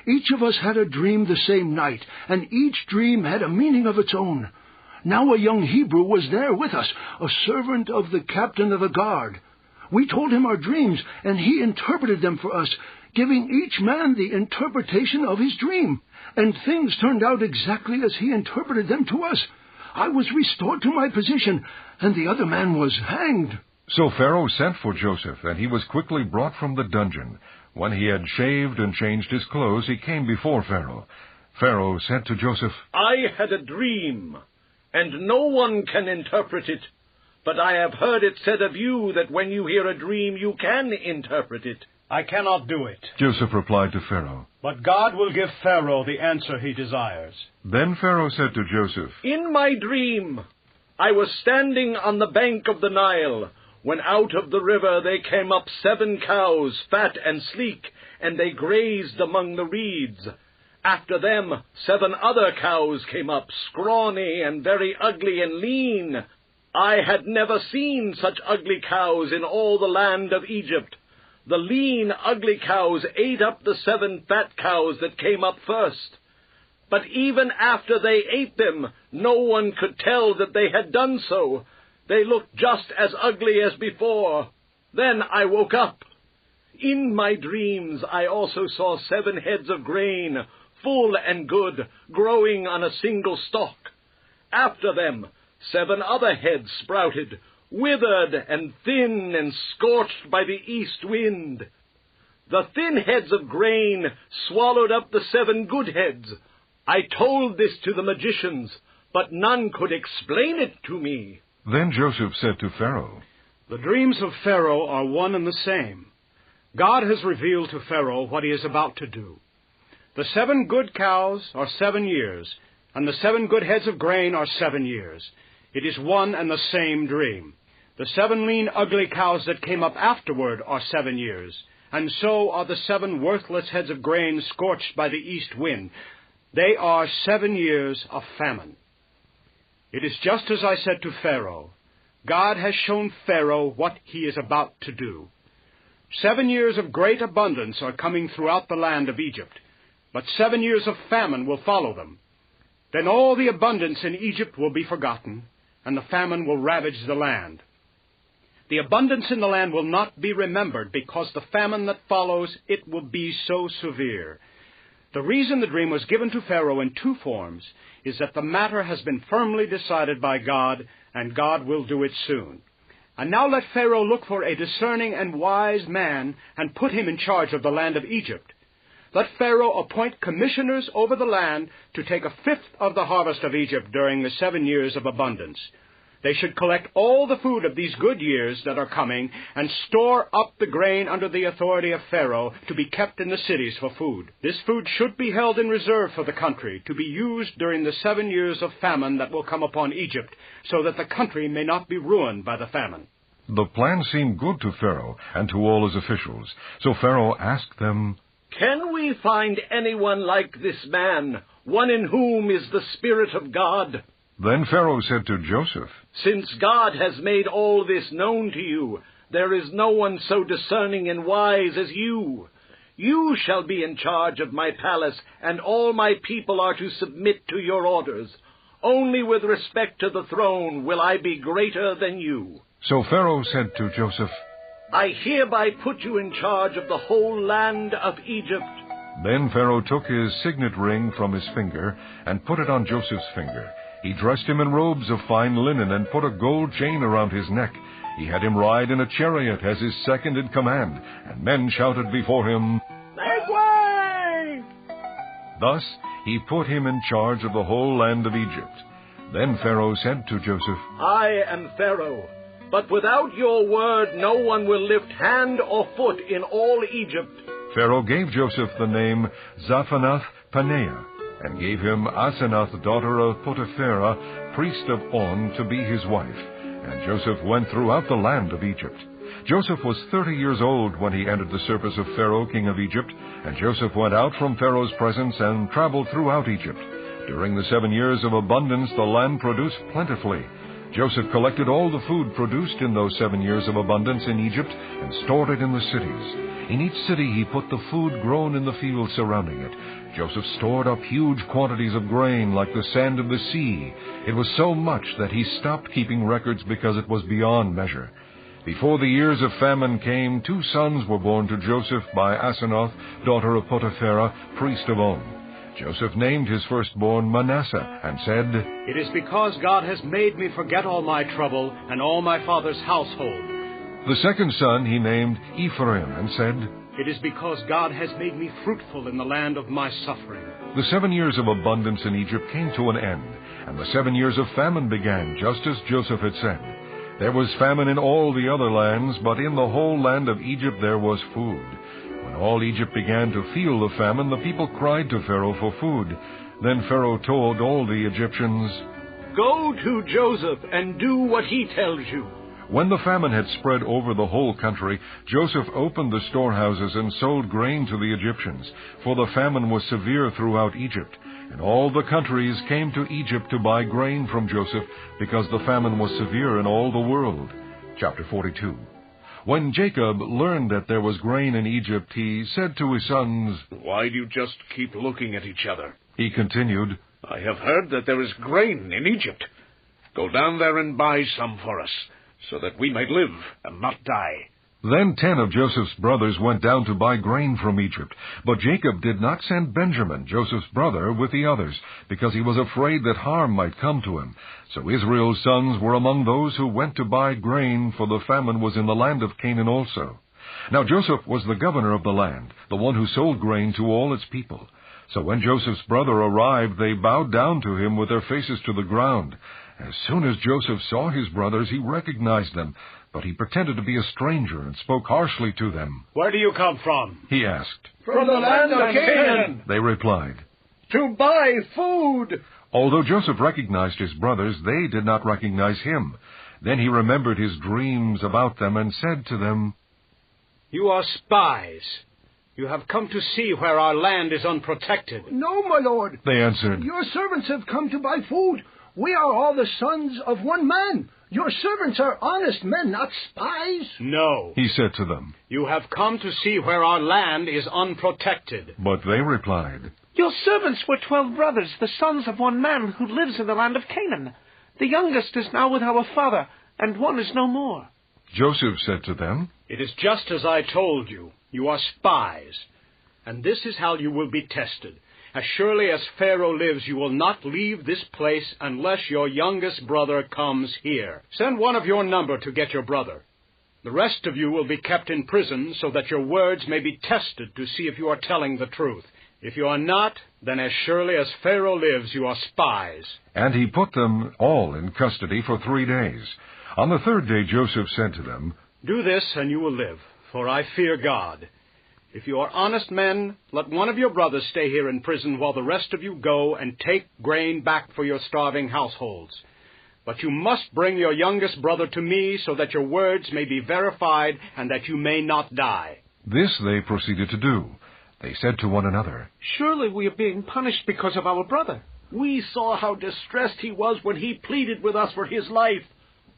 Each of us had a dream the same night, and each dream had a meaning of its own. Now a young Hebrew was there with us, a servant of the captain of the guard. We told him our dreams, and he interpreted them for us, giving each man the interpretation of his dream. And things turned out exactly as he interpreted them to us. I was restored to my position, and the other man was hanged. So Pharaoh sent for Joseph, and he was quickly brought from the dungeon. When he had shaved and changed his clothes, he came before Pharaoh. Pharaoh said to Joseph, I had a dream, and no one can interpret it. But I have heard it said of you that when you hear a dream, you can interpret it. I cannot do it. Joseph replied to Pharaoh, But God will give Pharaoh the answer he desires. Then Pharaoh said to Joseph, In my dream, I was standing on the bank of the Nile, when out of the river there came up 7 cows, fat and sleek, and they grazed among the reeds. After them 7 other cows came up, scrawny and very ugly and lean. I had never seen such ugly cows in all the land of Egypt. The lean, ugly cows ate up the 7 fat cows that came up first. But even after they ate them, no one could tell that they had done so. They looked just as ugly as before. Then I woke up. In my dreams I also saw 7 heads of grain, full and good, growing on a single stalk. After them 7 other heads sprouted, withered and thin and scorched by the east wind. The thin heads of grain swallowed up the 7 good heads. I told this to the magicians, but none could explain it to me. Then Joseph said to Pharaoh, The dreams of Pharaoh are one and the same. God has revealed to Pharaoh what he is about to do. The 7 good cows are 7 years, and the 7 good heads of grain are 7 years. It is one and the same dream. The 7 lean, ugly cows that came up afterward are 7 years, and so are the 7 worthless heads of grain scorched by the east wind. They are 7 years of famine. It is just as I said to Pharaoh. God has shown Pharaoh what he is about to do. 7 years of great abundance are coming throughout the land of Egypt, but 7 years of famine will follow them. Then all the abundance in Egypt will be forgotten, and the famine will ravage the land. The abundance in the land will not be remembered, because the famine that follows it will be so severe. The reason the dream was given to Pharaoh in 2 forms is that the matter has been firmly decided by God, and God will do it soon. And now let Pharaoh look for a discerning and wise man and put him in charge of the land of Egypt. Let Pharaoh appoint commissioners over the land to take 1/5 of the harvest of Egypt during the 7 years of abundance. They should collect all the food of these good years that are coming and store up the grain under the authority of Pharaoh to be kept in the cities for food. This food should be held in reserve for the country to be used during the 7 years of famine that will come upon Egypt, so that the country may not be ruined by the famine. The plan seemed good to Pharaoh and to all his officials. So Pharaoh asked them, "Can we find anyone like this man, one in whom is the Spirit of God?" Then Pharaoh said to Joseph, "Since God has made all this known to you, there is no one so discerning and wise as you. You shall be in charge of my palace, and all my people are to submit to your orders. Only with respect to the throne will I be greater than you." So Pharaoh said to Joseph, "I hereby put you in charge of the whole land of Egypt." Then Pharaoh took his signet ring from his finger and put it on Joseph's finger. He dressed him in robes of fine linen and put a gold chain around his neck. He had him ride in a chariot as his second in command, and men shouted before him, "Make way!" Thus he put him in charge of the whole land of Egypt. Then Pharaoh said to Joseph, "I am Pharaoh, but without your word no one will lift hand or foot in all Egypt." Pharaoh gave Joseph the name Zaphanath-Paneah, and gave him Asenath, daughter of Potipherah, priest of On, to be his wife. And Joseph went throughout the land of Egypt. Joseph was 30 years old when he entered the service of Pharaoh, king of Egypt, and Joseph went out from Pharaoh's presence and traveled throughout Egypt. During the 7 years of abundance the land produced plentifully. Joseph collected all the food produced in those 7 years of abundance in Egypt and stored it in the cities. In each city he put the food grown in the fields surrounding it. Joseph stored up huge quantities of grain like the sand of the sea. It was so much that he stopped keeping records because it was beyond measure. Before the years of famine came, 2 sons were born to Joseph by Asenath, daughter of Potipherah, priest of On. Joseph named his firstborn Manasseh and said, "It is because God has made me forget all my trouble and all my father's household." The second son he named Ephraim and said, "It is because God has made me fruitful in the land of my suffering." The 7 years of abundance in Egypt came to an end, and the 7 years of famine began, just as Joseph had said. There was famine in all the other lands, but in the whole land of Egypt there was food. When all Egypt began to feel the famine, the people cried to Pharaoh for food. Then Pharaoh told all the Egyptians, "Go to Joseph and do what he tells you." When the famine had spread over the whole country, Joseph opened the storehouses and sold grain to the Egyptians, for the famine was severe throughout Egypt. And all the countries came to Egypt to buy grain from Joseph, because the famine was severe in all the world. Chapter 42. When Jacob learned that there was grain in Egypt, he said to his sons, "Why do you just keep looking at each other?" He continued, "I have heard that there is grain in Egypt. Go down there and buy some for us, so that we may live and not die." Then 10 of Joseph's brothers went down to buy grain from Egypt. But Jacob did not send Benjamin, Joseph's brother, with the others, because he was afraid that harm might come to him. So Israel's sons were among those who went to buy grain, for the famine was in the land of Canaan also. Now Joseph was the governor of the land, the one who sold grain to all its people. So when Joseph's brother arrived, they bowed down to him with their faces to the ground. As soon as Joseph saw his brothers, he recognized them, but he pretended to be a stranger and spoke harshly to them. "Where do you come from?" he asked. "From the land of Canaan," they replied. "to buy food." Although Joseph recognized his brothers, they did not recognize him. Then he remembered his dreams about them and said to them, "You are spies. You have come to see where our land is unprotected." "No, my lord," they answered. "Your servants have come to buy food. We are all the sons of one man. Your servants are honest men, not spies. No, he said to them. You have come to see where our land is unprotected. But they replied, Your servants were 12 brothers, the sons of one man who lives in the land of Canaan. The youngest is now with our father, and one is no more. Joseph said to them, It is just as I told you. You are spies. And this is how you will be tested. As surely as Pharaoh lives, you will not leave this place unless your youngest brother comes here. Send one of your number to get your brother. The rest of you will be kept in prison so that your words may be tested to see if you are telling the truth. If you are not, then as surely as Pharaoh lives, you are spies. And he put them all in custody for 3 days. On the 3rd day Joseph said to them, Do this, and you will live, for I fear God. If you are honest men, let one of your brothers stay here in prison while the rest of you go and take grain back for your starving households. But you must bring your youngest brother to me so that your words may be verified and that you may not die. This they proceeded to do. They said to one another, Surely we are being punished because of our brother. We saw how distressed he was when he pleaded with us for his life,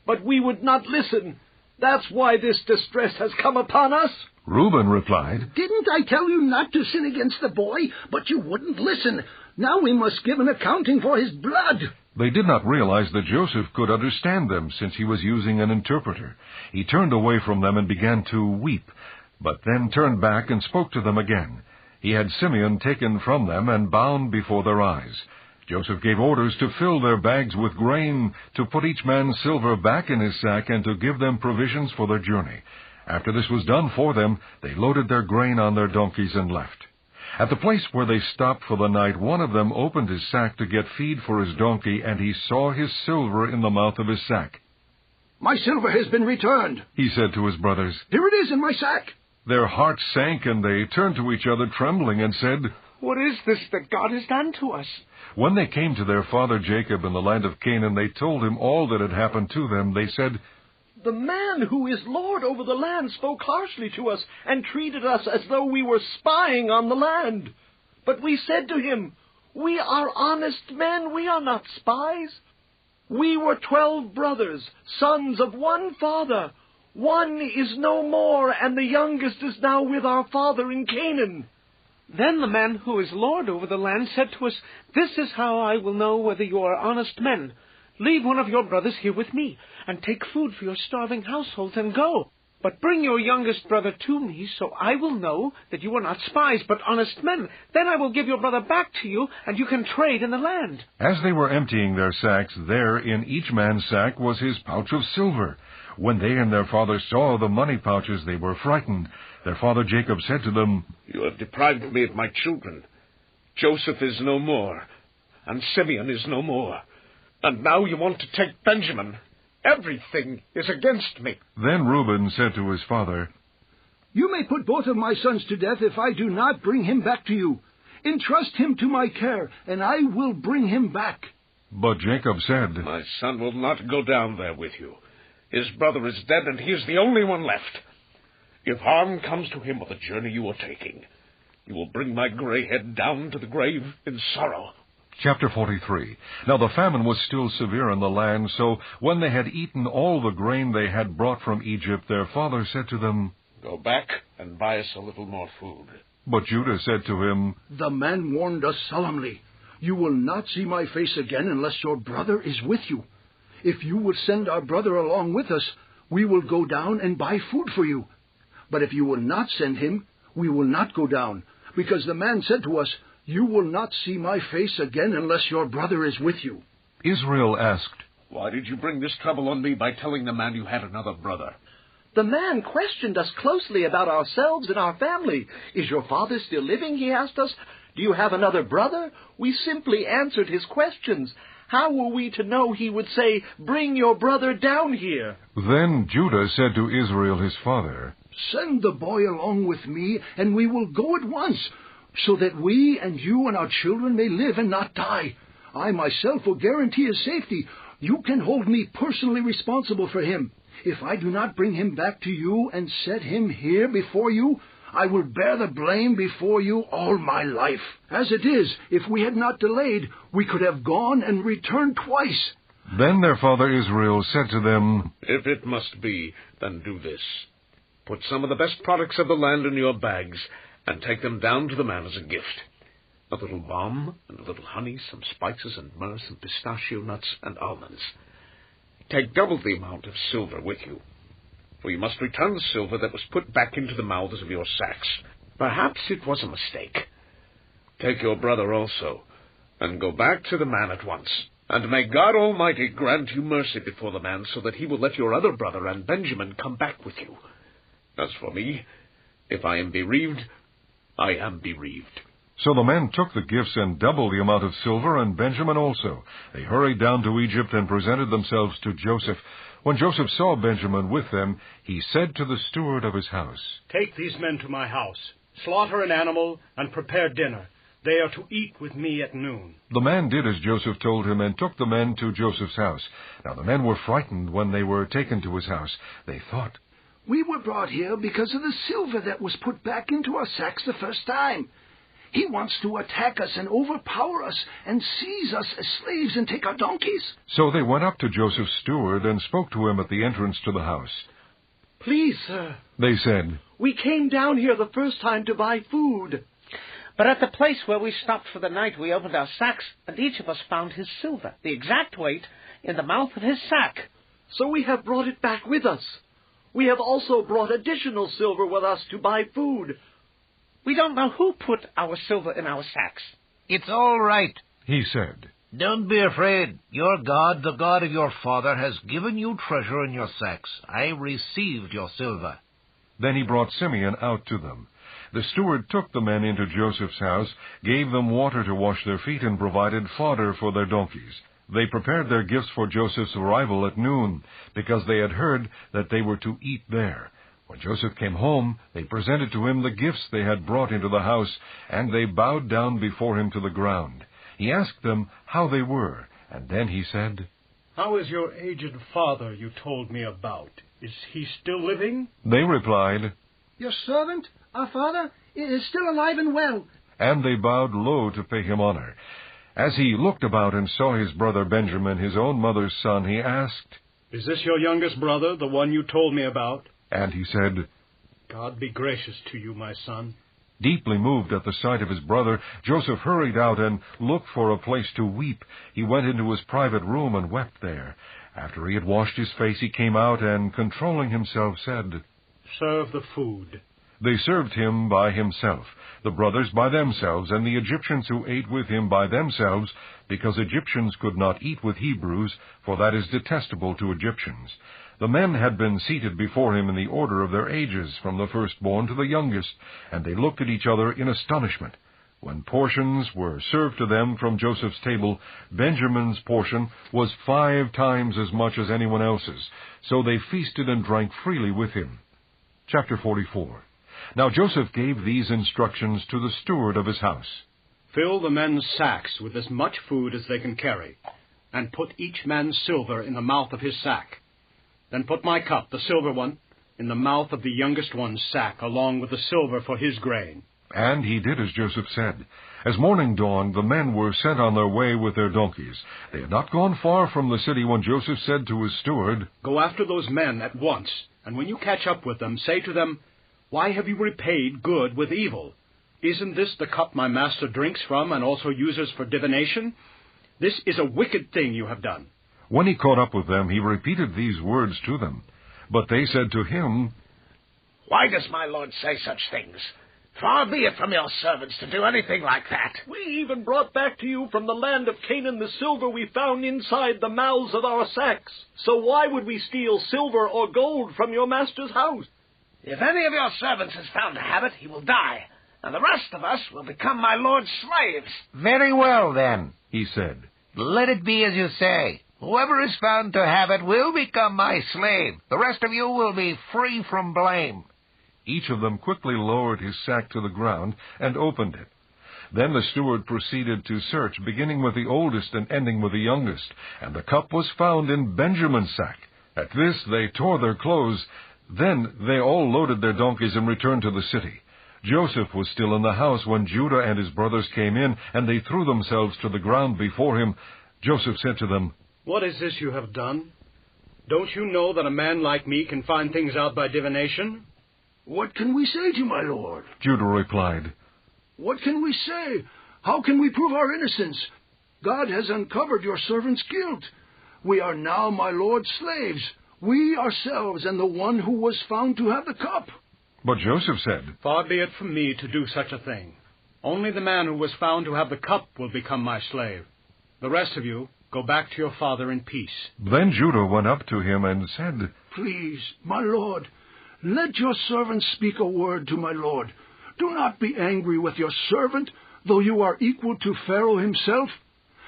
but we would not listen. That's why this distress has come upon us. Reuben replied, Didn't I tell you not to sin against the boy? But you wouldn't listen. Now we must give an accounting for his blood. They did not realize that Joseph could understand them, since he was using an interpreter. He turned away from them and began to weep, but then turned back and spoke to them again. He had Simeon taken from them and bound before their eyes. Joseph gave orders to fill their bags with grain, to put each man's silver back in his sack, and to give them provisions for their journey. After this was done for them, they loaded their grain on their donkeys and left. At the place where they stopped for the night, one of them opened his sack to get feed for his donkey, and he saw his silver in the mouth of his sack. My silver has been returned, he said to his brothers. Here it is in my sack. Their hearts sank, and they turned to each other trembling and said, What is this that God has done to us? When they came to their father Jacob in the land of Canaan, they told him all that had happened to them. They said, The man who is Lord over the land spoke harshly to us and treated us as though we were spying on the land. But we said to him, We are honest men, we are not spies. We were 12 brothers, sons of one father. One is no more, and the youngest is now with our father in Canaan. Then the man who is Lord over the land said to us, This is how I will know whether you are honest men. Leave one of your brothers here with me, and take food for your starving households, and go. But bring your youngest brother to me, so I will know that you are not spies, but honest men. Then I will give your brother back to you, and you can trade in the land. As they were emptying their sacks, there in each man's sack was his pouch of silver. When they and their father saw the money pouches, they were frightened. Their father Jacob said to them, You have deprived me of my children. Joseph is no more, and Simeon is no more. And now you want to take Benjamin. Everything is against me. Then Reuben said to his father, You may put both of my sons to death if I do not bring him back to you. Entrust him to my care, and I will bring him back. But Jacob said, My son will not go down there with you. His brother is dead, and he is the only one left. If harm comes to him on the journey you are taking, you will bring my gray head down to the grave in sorrow. Chapter 43. Now the famine was still severe in the land, so when they had eaten all the grain they had brought from Egypt, their father said to them, Go back and buy us a little more food. But Judah said to him, The man warned us solemnly, You will not see my face again unless your brother is with you. If you will send our brother along with us, we will go down and buy food for you. But if you will not send him, we will not go down, because the man said to us, You will not see my face again unless your brother is with you. Israel asked, Why did you bring this trouble on me by telling the man you had another brother? The man questioned us closely about ourselves and our family. Is your father still living, he asked us. Do you have another brother? We simply answered his questions. How were we to know he would say, Bring your brother down here? Then Judah said to Israel his father, Send the boy along with me, and we will go at once, so that we and you and our children may live and not die. I myself will guarantee his safety. You can hold me personally responsible for him. If I do not bring him back to you and set him here before you, I will bear the blame before you all my life. As it is, if we had not delayed, we could have gone and returned twice. Then their father Israel said to them, If it must be, then do this. Put some of the best products of the land in your bags, and take them down to the man as a gift. A little balm, and a little honey, some spices and myrrh, some pistachio nuts and almonds. Take double the amount of silver with you, for you must return the silver that was put back into the mouths of your sacks. Perhaps it was a mistake. Take your brother also, and go back to the man at once. And may God Almighty grant you mercy before the man, so that he will let your other brother and Benjamin come back with you. As for me, if I am bereaved, I am bereaved. So the men took the gifts and double the amount of silver, and Benjamin also. They hurried down to Egypt and presented themselves to Joseph. When Joseph saw Benjamin with them, he said to the steward of his house, Take these men to my house, slaughter an animal, and prepare dinner. They are to eat with me at noon. The man did as Joseph told him, and took the men to Joseph's house. Now the men were frightened when they were taken to his house. They thought, We were brought here because of the silver that was put back into our sacks the first time. He wants to attack us and overpower us and seize us as slaves and take our donkeys. So they went up to Joseph's steward and spoke to him at the entrance to the house. Please, sir, They said, we came down here the first time to buy food. But at the place where we stopped for the night, we opened our sacks, and each of us found his silver, the exact weight, in the mouth of his sack. So we have brought it back with us. We have also brought additional silver with us to buy food. We don't know who put our silver in our sacks. It's all right, he said. Don't be afraid. Your God, the God of your father, has given you treasure in your sacks. I received your silver. Then he brought Simeon out to them. The steward took the men into Joseph's house, gave them water to wash their feet, and provided fodder for their donkeys. They prepared their gifts for Joseph's arrival at noon, because they had heard that they were to eat there. When Joseph came home, they presented to him the gifts they had brought into the house, and they bowed down before him to the ground. He asked them how they were, and then he said, How is your aged father you told me about? Is he still living? They replied, Your servant, our father, is still alive and well. And they bowed low to pay him honor. As he looked about and saw his brother Benjamin, his own mother's son, he asked, Is this your youngest brother, the one you told me about? And he said, God be gracious to you, my son. Deeply moved at the sight of his brother, Joseph hurried out and looked for a place to weep. He went into his private room and wept there. After he had washed his face, he came out and, controlling himself, said, Serve the food. They served him by himself, the brothers by themselves, and the Egyptians who ate with him by themselves, because Egyptians could not eat with Hebrews, for that is detestable to Egyptians. The men had been seated before him in the order of their ages, from the firstborn to the youngest, and they looked at each other in astonishment. When portions were served to them from Joseph's table, Benjamin's portion was 5 times as much as anyone else's, so they feasted and drank freely with him. Chapter 44. Now Joseph gave these instructions to the steward of his house. Fill the men's sacks with as much food as they can carry, and put each man's silver in the mouth of his sack. Then put my cup, the silver one, in the mouth of the youngest one's sack, along with the silver for his grain. And he did as Joseph said. As morning dawned, the men were sent on their way with their donkeys. They had not gone far from the city when Joseph said to his steward, Go after those men at once, and when you catch up with them, say to them, Why have you repaid good with evil? Isn't this the cup my master drinks from and also uses for divination? This is a wicked thing you have done. When he caught up with them, he repeated these words to them. But they said to him, Why does my lord say such things? Far be it from your servants to do anything like that. We even brought back to you from the land of Canaan the silver we found inside the mouths of our sacks. So why would we steal silver or gold from your master's house? If any of your servants is found to have it, he will die, and the rest of us will become my lord's slaves. Very well, then, he said. Let it be as you say. Whoever is found to have it will become my slave. The rest of you will be free from blame. Each of them quickly lowered his sack to the ground and opened it. Then the steward proceeded to search, beginning with the oldest and ending with the youngest, and the cup was found in Benjamin's sack. At this they tore their clothes. Then they all loaded their donkeys and returned to the city. Joseph was still in the house when Judah and his brothers came in, and they threw themselves to the ground before him. Joseph said to them, What is this you have done? Don't you know that a man like me can find things out by divination? What can we say to you, my lord? Judah replied, What can we say? How can we prove our innocence? God has uncovered your servant's guilt. We are now my lord's slaves, we ourselves and the one who was found to have the cup. But Joseph said, Far be it from me to do such a thing. Only the man who was found to have the cup will become my slave. The rest of you, go back to your father in peace. Then Judah went up to him and said, Please, my lord, let your servant speak a word to my lord. Do not be angry with your servant, though you are equal to Pharaoh himself.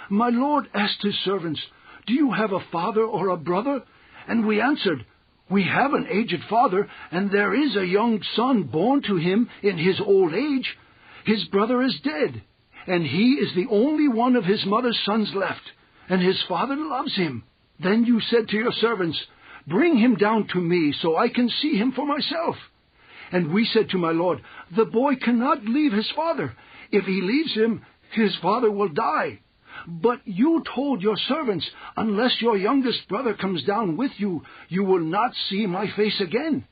My lord asked his servants, Do you have a father or a brother? And we answered, We have an aged father, and there is a young son born to him in his old age. His brother is dead, and he is the only one of his mother's sons left, and his father loves him. Then you said to your servants, Bring him down to me, so I can see him for myself. And we said to my lord, The boy cannot leave his father. If he leaves him, his father will die. But you told your servants, Unless your youngest brother comes down with you, you will not see my face again.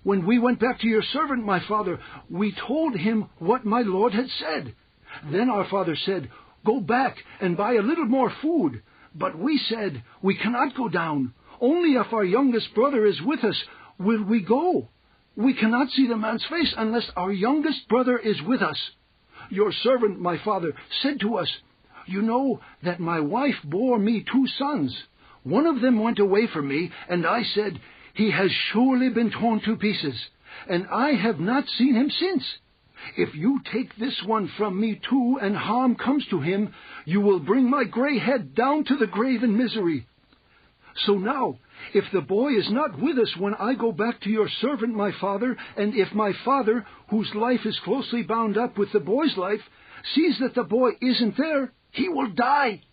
When we went back to your servant, my father, we told him what my lord had said. Then our father said, Go back and buy a little more food. But we said, We cannot go down. Only if our youngest brother is with us will we go. We cannot see the man's face unless our youngest brother is with us. Your servant, my father, said to us, You know that my wife bore me 2 sons. One of them went away from me, and I said, He has surely been torn to pieces, and I have not seen him since. If you take this one from me too, and harm comes to him, you will bring my gray head down to the grave in misery. So now, if the boy is not with us when I go back to your servant, my father, and if my father, whose life is closely bound up with the boy's life, sees that the boy isn't there, he will die.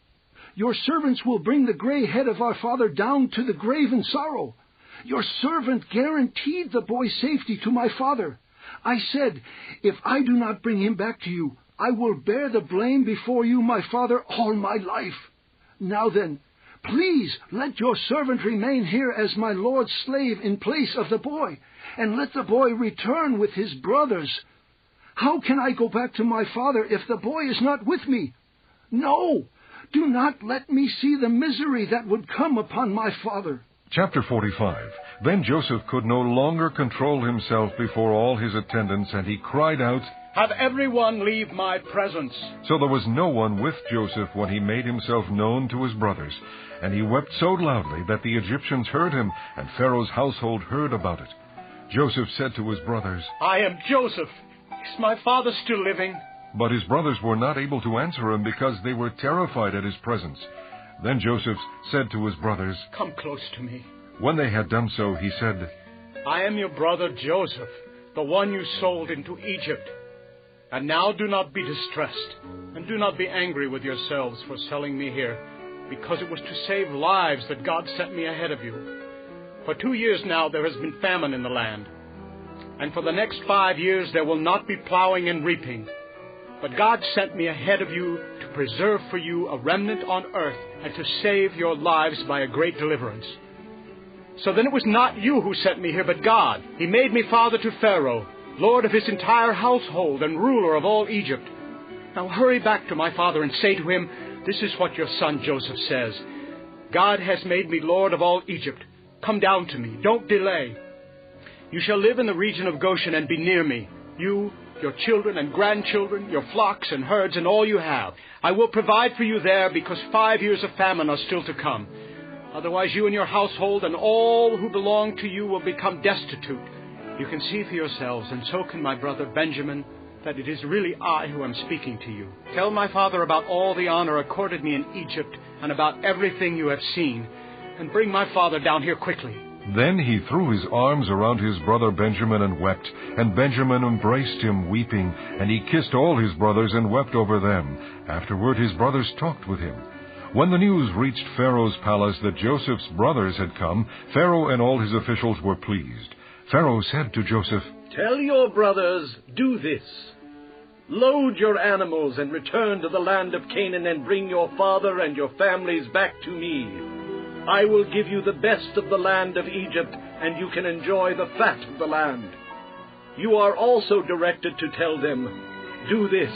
Your servants will bring the gray head of our father down to the grave in sorrow. Your servant guaranteed the boy's safety to my father. I said, If I do not bring him back to you, I will bear the blame before you, my father, all my life. Now then, please let your servant remain here as my lord's slave in place of the boy, and let the boy return with his brothers. How can I go back to my father if the boy is not with me? No, do not let me see the misery that would come upon my father. Chapter 45. Then Joseph could no longer control himself before all his attendants, and he cried out, Have everyone leave my presence. So there was no one with Joseph when he made himself known to his brothers. And he wept so loudly that the Egyptians heard him, and Pharaoh's household heard about it. Joseph said to his brothers, I am Joseph. Is my father still living? But his brothers were not able to answer him because they were terrified at his presence. Then Joseph said to his brothers, Come close to me. When they had done so, he said, I am your brother Joseph, the one you sold into Egypt. And now do not be distressed, and do not be angry with yourselves for selling me here, because it was to save lives that God sent me ahead of you. For 2 years now there has been famine in the land, and for the next 5 years there will not be plowing and reaping. But God sent me ahead of you to preserve for you a remnant on earth and to save your lives by a great deliverance. So then it was not you who sent me here, but God. He made me father to Pharaoh, lord of his entire household and ruler of all Egypt. Now hurry back to my father and say to him, This is what your son Joseph says. God has made me lord of all Egypt. Come down to me. Don't delay. You shall live in the region of Goshen and be near me, you, your children and grandchildren, your flocks and herds, and all you have. I will provide for you there, because 5 years of famine are still to come. Otherwise you and your household and all who belong to you will become destitute. You can see for yourselves, and so can my brother Benjamin, that it is really I who am speaking to you. Tell my father about all the honor accorded me in Egypt, and about everything you have seen, and bring my father down here quickly. Then he threw his arms around his brother Benjamin and wept, and Benjamin embraced him, weeping, and he kissed all his brothers and wept over them. Afterward his brothers talked with him. When the news reached Pharaoh's palace that Joseph's brothers had come, Pharaoh and all his officials were pleased. Pharaoh said to Joseph, Tell your brothers, do this. Load your animals and return to the land of Canaan, and bring your father and your families back to me. I will give you the best of the land of Egypt, and you can enjoy the fat of the land. You are also directed to tell them, do this.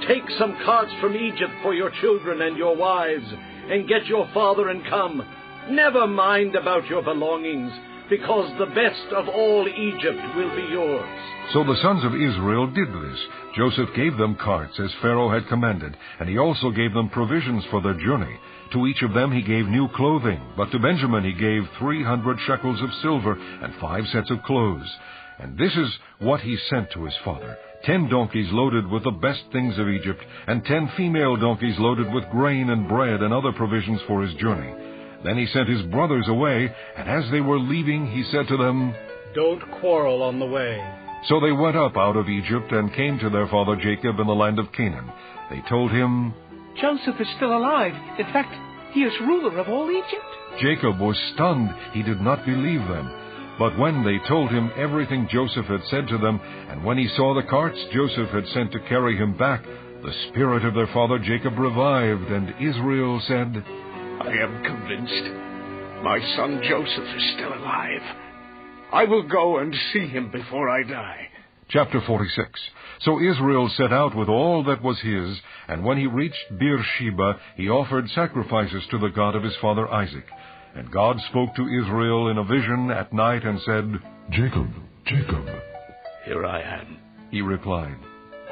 Take some carts from Egypt for your children and your wives, and get your father and come. Never mind about your belongings, because the best of all Egypt will be yours. So the sons of Israel did this. Joseph gave them carts, as Pharaoh had commanded, and he also gave them provisions for their journey. To each of them he gave new clothing, but to Benjamin he gave 300 shekels of silver and 5 sets of clothes. And this is what he sent to his father: 10 donkeys loaded with the best things of Egypt, and 10 female donkeys loaded with grain and bread and other provisions for his journey. Then he sent his brothers away, and as they were leaving, he said to them, Don't quarrel on the way. So they went up out of Egypt and came to their father Jacob in the land of Canaan. They told him, Joseph is still alive. In fact, he is ruler of all Egypt. Jacob was stunned. He did not believe them. But when they told him everything Joseph had said to them, and when he saw the carts Joseph had sent to carry him back, the spirit of their father Jacob revived, and Israel said, I am convinced my son Joseph is still alive. I will go and see him before I die. Chapter 46. So Israel set out with all that was his, and when he reached Beersheba, he offered sacrifices to the God of his father Isaac. And God spoke to Israel in a vision at night and said, Jacob, Jacob. Here I am, he replied.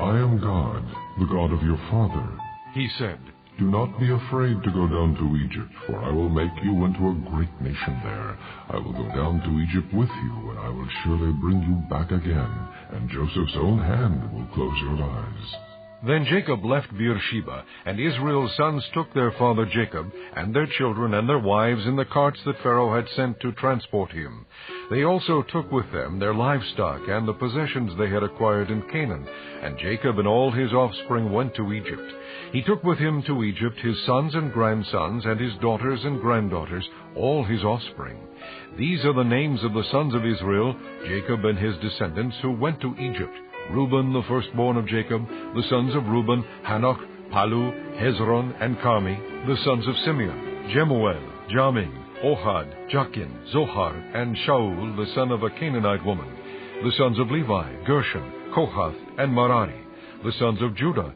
I am God, the God of your father. He said, Do not be afraid to go down to Egypt, for I will make you into a great nation there. I will go down to Egypt with you, and I will surely bring you back again, and Joseph's own hand will close your eyes. Then Jacob left Beersheba, and Israel's sons took their father Jacob, and their children and their wives in the carts that Pharaoh had sent to transport him. They also took with them their livestock and the possessions they had acquired in Canaan, and Jacob and all his offspring went to Egypt. He took with him to Egypt his sons and grandsons, and his daughters and granddaughters, all his offspring. These are the names of the sons of Israel, Jacob and his descendants, who went to Egypt. Reuben, the firstborn of Jacob, the sons of Reuben, Hanoch, Palu, Hezron, and Carmi, the sons of Simeon, Jemuel, Jamin, Ohad, Jachin, Zohar, and Shaul, the son of a Canaanite woman, the sons of Levi, Gershon, Kohath, and Merari, the sons of Judah,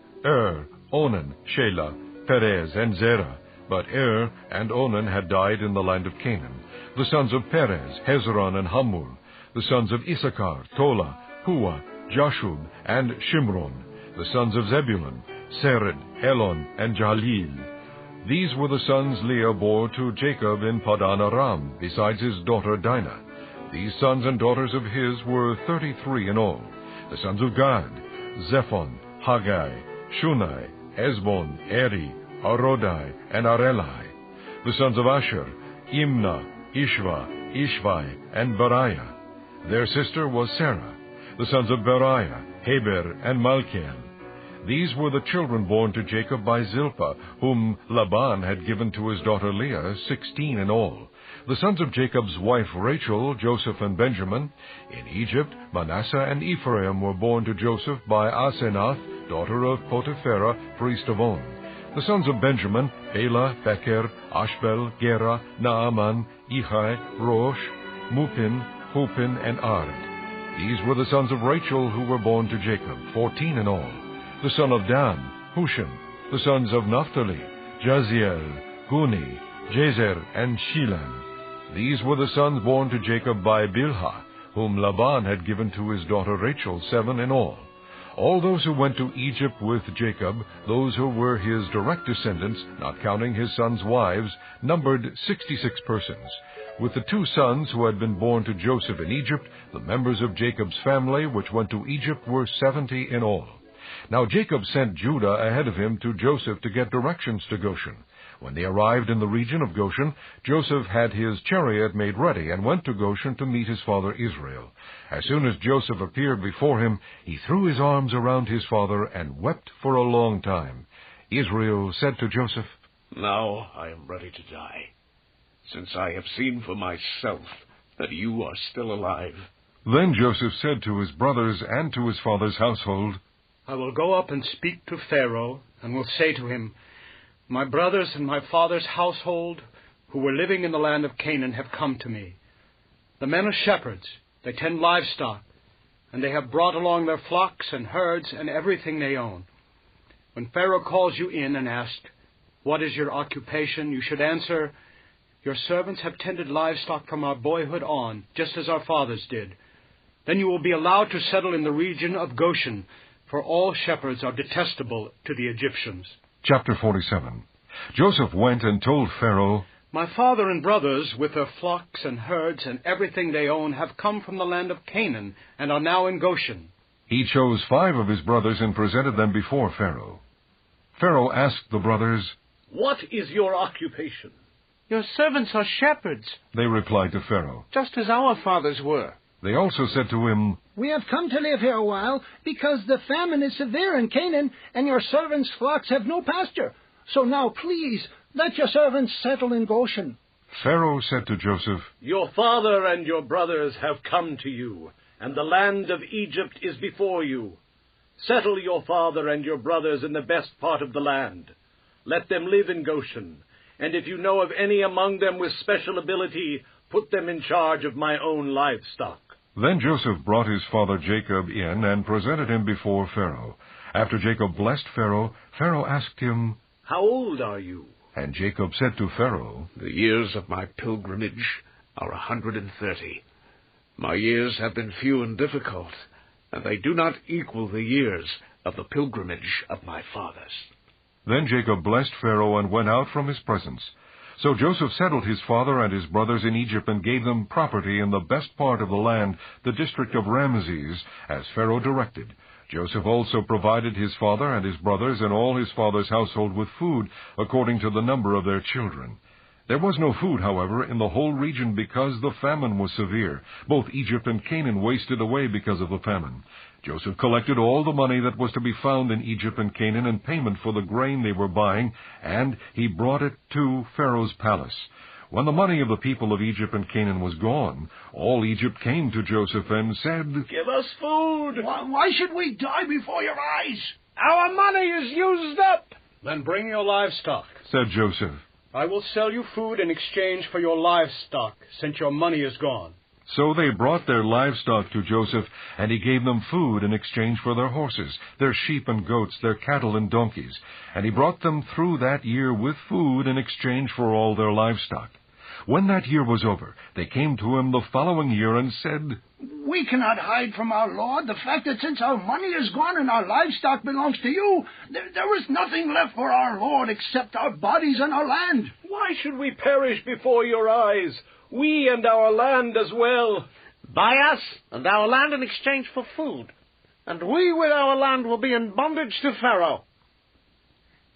Onan, Shelah, Perez, and Zerah. But and Onan had died in the land of Canaan. The sons of Perez, Hezron, and Hamul, the sons of Issachar, Tola, Pua, Jashub, and Shimron, the sons of Zebulun, Sered, Elon, and Jalil. These were the sons Leah bore to Jacob in Padan Aram, besides his daughter Dinah. These sons and daughters of his were 33 in all. The sons of Gad, Zephon, Haggai, Shunai, Esbon, Eri, Arodai, and Arelai. The sons of Asher, Imnah, Ishva, Ishvai, and Beriah. Their sister was Sarah. The sons of Beriah, Heber, and Malchiel. These were the children born to Jacob by Zilpah, whom Laban had given to his daughter Leah, 16 in all. The sons of Jacob's wife Rachel, Joseph, and Benjamin. In Egypt, Manasseh and Ephraim were born to Joseph by Asenath, daughter of Potipherah, priest of On. The sons of Benjamin, Bela, Becher, Ashbel, Gera, Naaman, Ehai, Rosh, Mupin, Hupin, and Ard. These were the sons of Rachel who were born to Jacob, 14 in all. The son of Dan, Hushim. The sons of Naphtali, Jaziel, Guni, Jezer, and Shilan. These were the sons born to Jacob by Bilhah, whom Laban had given to his daughter Rachel, 7 in all. All those who went to Egypt with Jacob, those who were his direct descendants, not counting his sons' wives, numbered 66 persons. With the 2 sons who had been born to Joseph in Egypt, the members of Jacob's family which went to Egypt were 70 in all. Now Jacob sent Judah ahead of him to Joseph to get directions to Goshen. When they arrived in the region of Goshen, Joseph had his chariot made ready and went to Goshen to meet his father Israel. As soon as Joseph appeared before him, he threw his arms around his father and wept for a long time. Israel said to Joseph, Now I am ready to die, since I have seen for myself that you are still alive. Then Joseph said to his brothers and to his father's household, I will go up and speak to Pharaoh, and will say to him, My brothers and my father's household, who were living in the land of Canaan have come to me. The men are shepherds, they tend livestock, and they have brought along their flocks and herds and everything they own. When Pharaoh calls you in and asks, 'What is your occupation?' you should answer, 'Your servants have tended livestock from our boyhood on, just as our fathers did.' Then you will be allowed to settle in the region of Goshen, for all shepherds are detestable to the Egyptians." Chapter 47. Joseph went and told Pharaoh, "My father and brothers, with their flocks and herds and everything they own, have come from the land of Canaan and are now in Goshen." He chose 5 of his brothers and presented them before Pharaoh. Pharaoh asked the brothers, "What is your occupation?" "Your servants are shepherds," they replied to Pharaoh. "just as our fathers were." They also said to him, "We have come to live here a while because the famine is severe in Canaan, and your servants' flocks have no pasture. So now, please, let your servants settle in Goshen." Pharaoh said to Joseph, "Your father and your brothers have come to you, and the land of Egypt is before you. Settle your father and your brothers in the best part of the land. Let them live in Goshen, and if you know of any among them with special ability, put them in charge of my own livestock." Then Joseph brought his father Jacob in and presented him before Pharaoh. After Jacob blessed Pharaoh, Pharaoh asked him, "How old are you?" And Jacob said to Pharaoh, "The years of my pilgrimage are 130. My years have been few and difficult, and they do not equal the years of the pilgrimage of my fathers." Then Jacob blessed Pharaoh and went out from his presence. So Joseph settled his father and his brothers in Egypt and gave them property in the best part of the land, the district of Ramesses, as Pharaoh directed. Joseph also provided his father and his brothers and all his father's household with food, according to the number of their children. There was no food, however, in the whole region because the famine was severe. Both Egypt and Canaan wasted away because of the famine. Joseph collected all the money that was to be found in Egypt and Canaan in payment for the grain they were buying, and he brought it to Pharaoh's palace. When the money of the people of Egypt and Canaan was gone, all Egypt came to Joseph and said, "Give us food." Why should we die before your eyes? "Our money is used up." "Then bring your livestock," said Joseph. "I will sell you food in exchange for your livestock, since your money is gone." So they brought their livestock to Joseph, and he gave them food in exchange for their horses, their sheep and goats, their cattle and donkeys. And he brought them through that year with food in exchange for all their livestock. When that year was over, they came to him the following year and said, "We cannot hide from our Lord the fact that since our money is gone and our livestock belongs to you, there is nothing left for our Lord except our bodies and our land." "Why should we perish before your eyes? We and our land as well." "Buy us and our land in exchange for food, and we with our land will be in bondage to Pharaoh."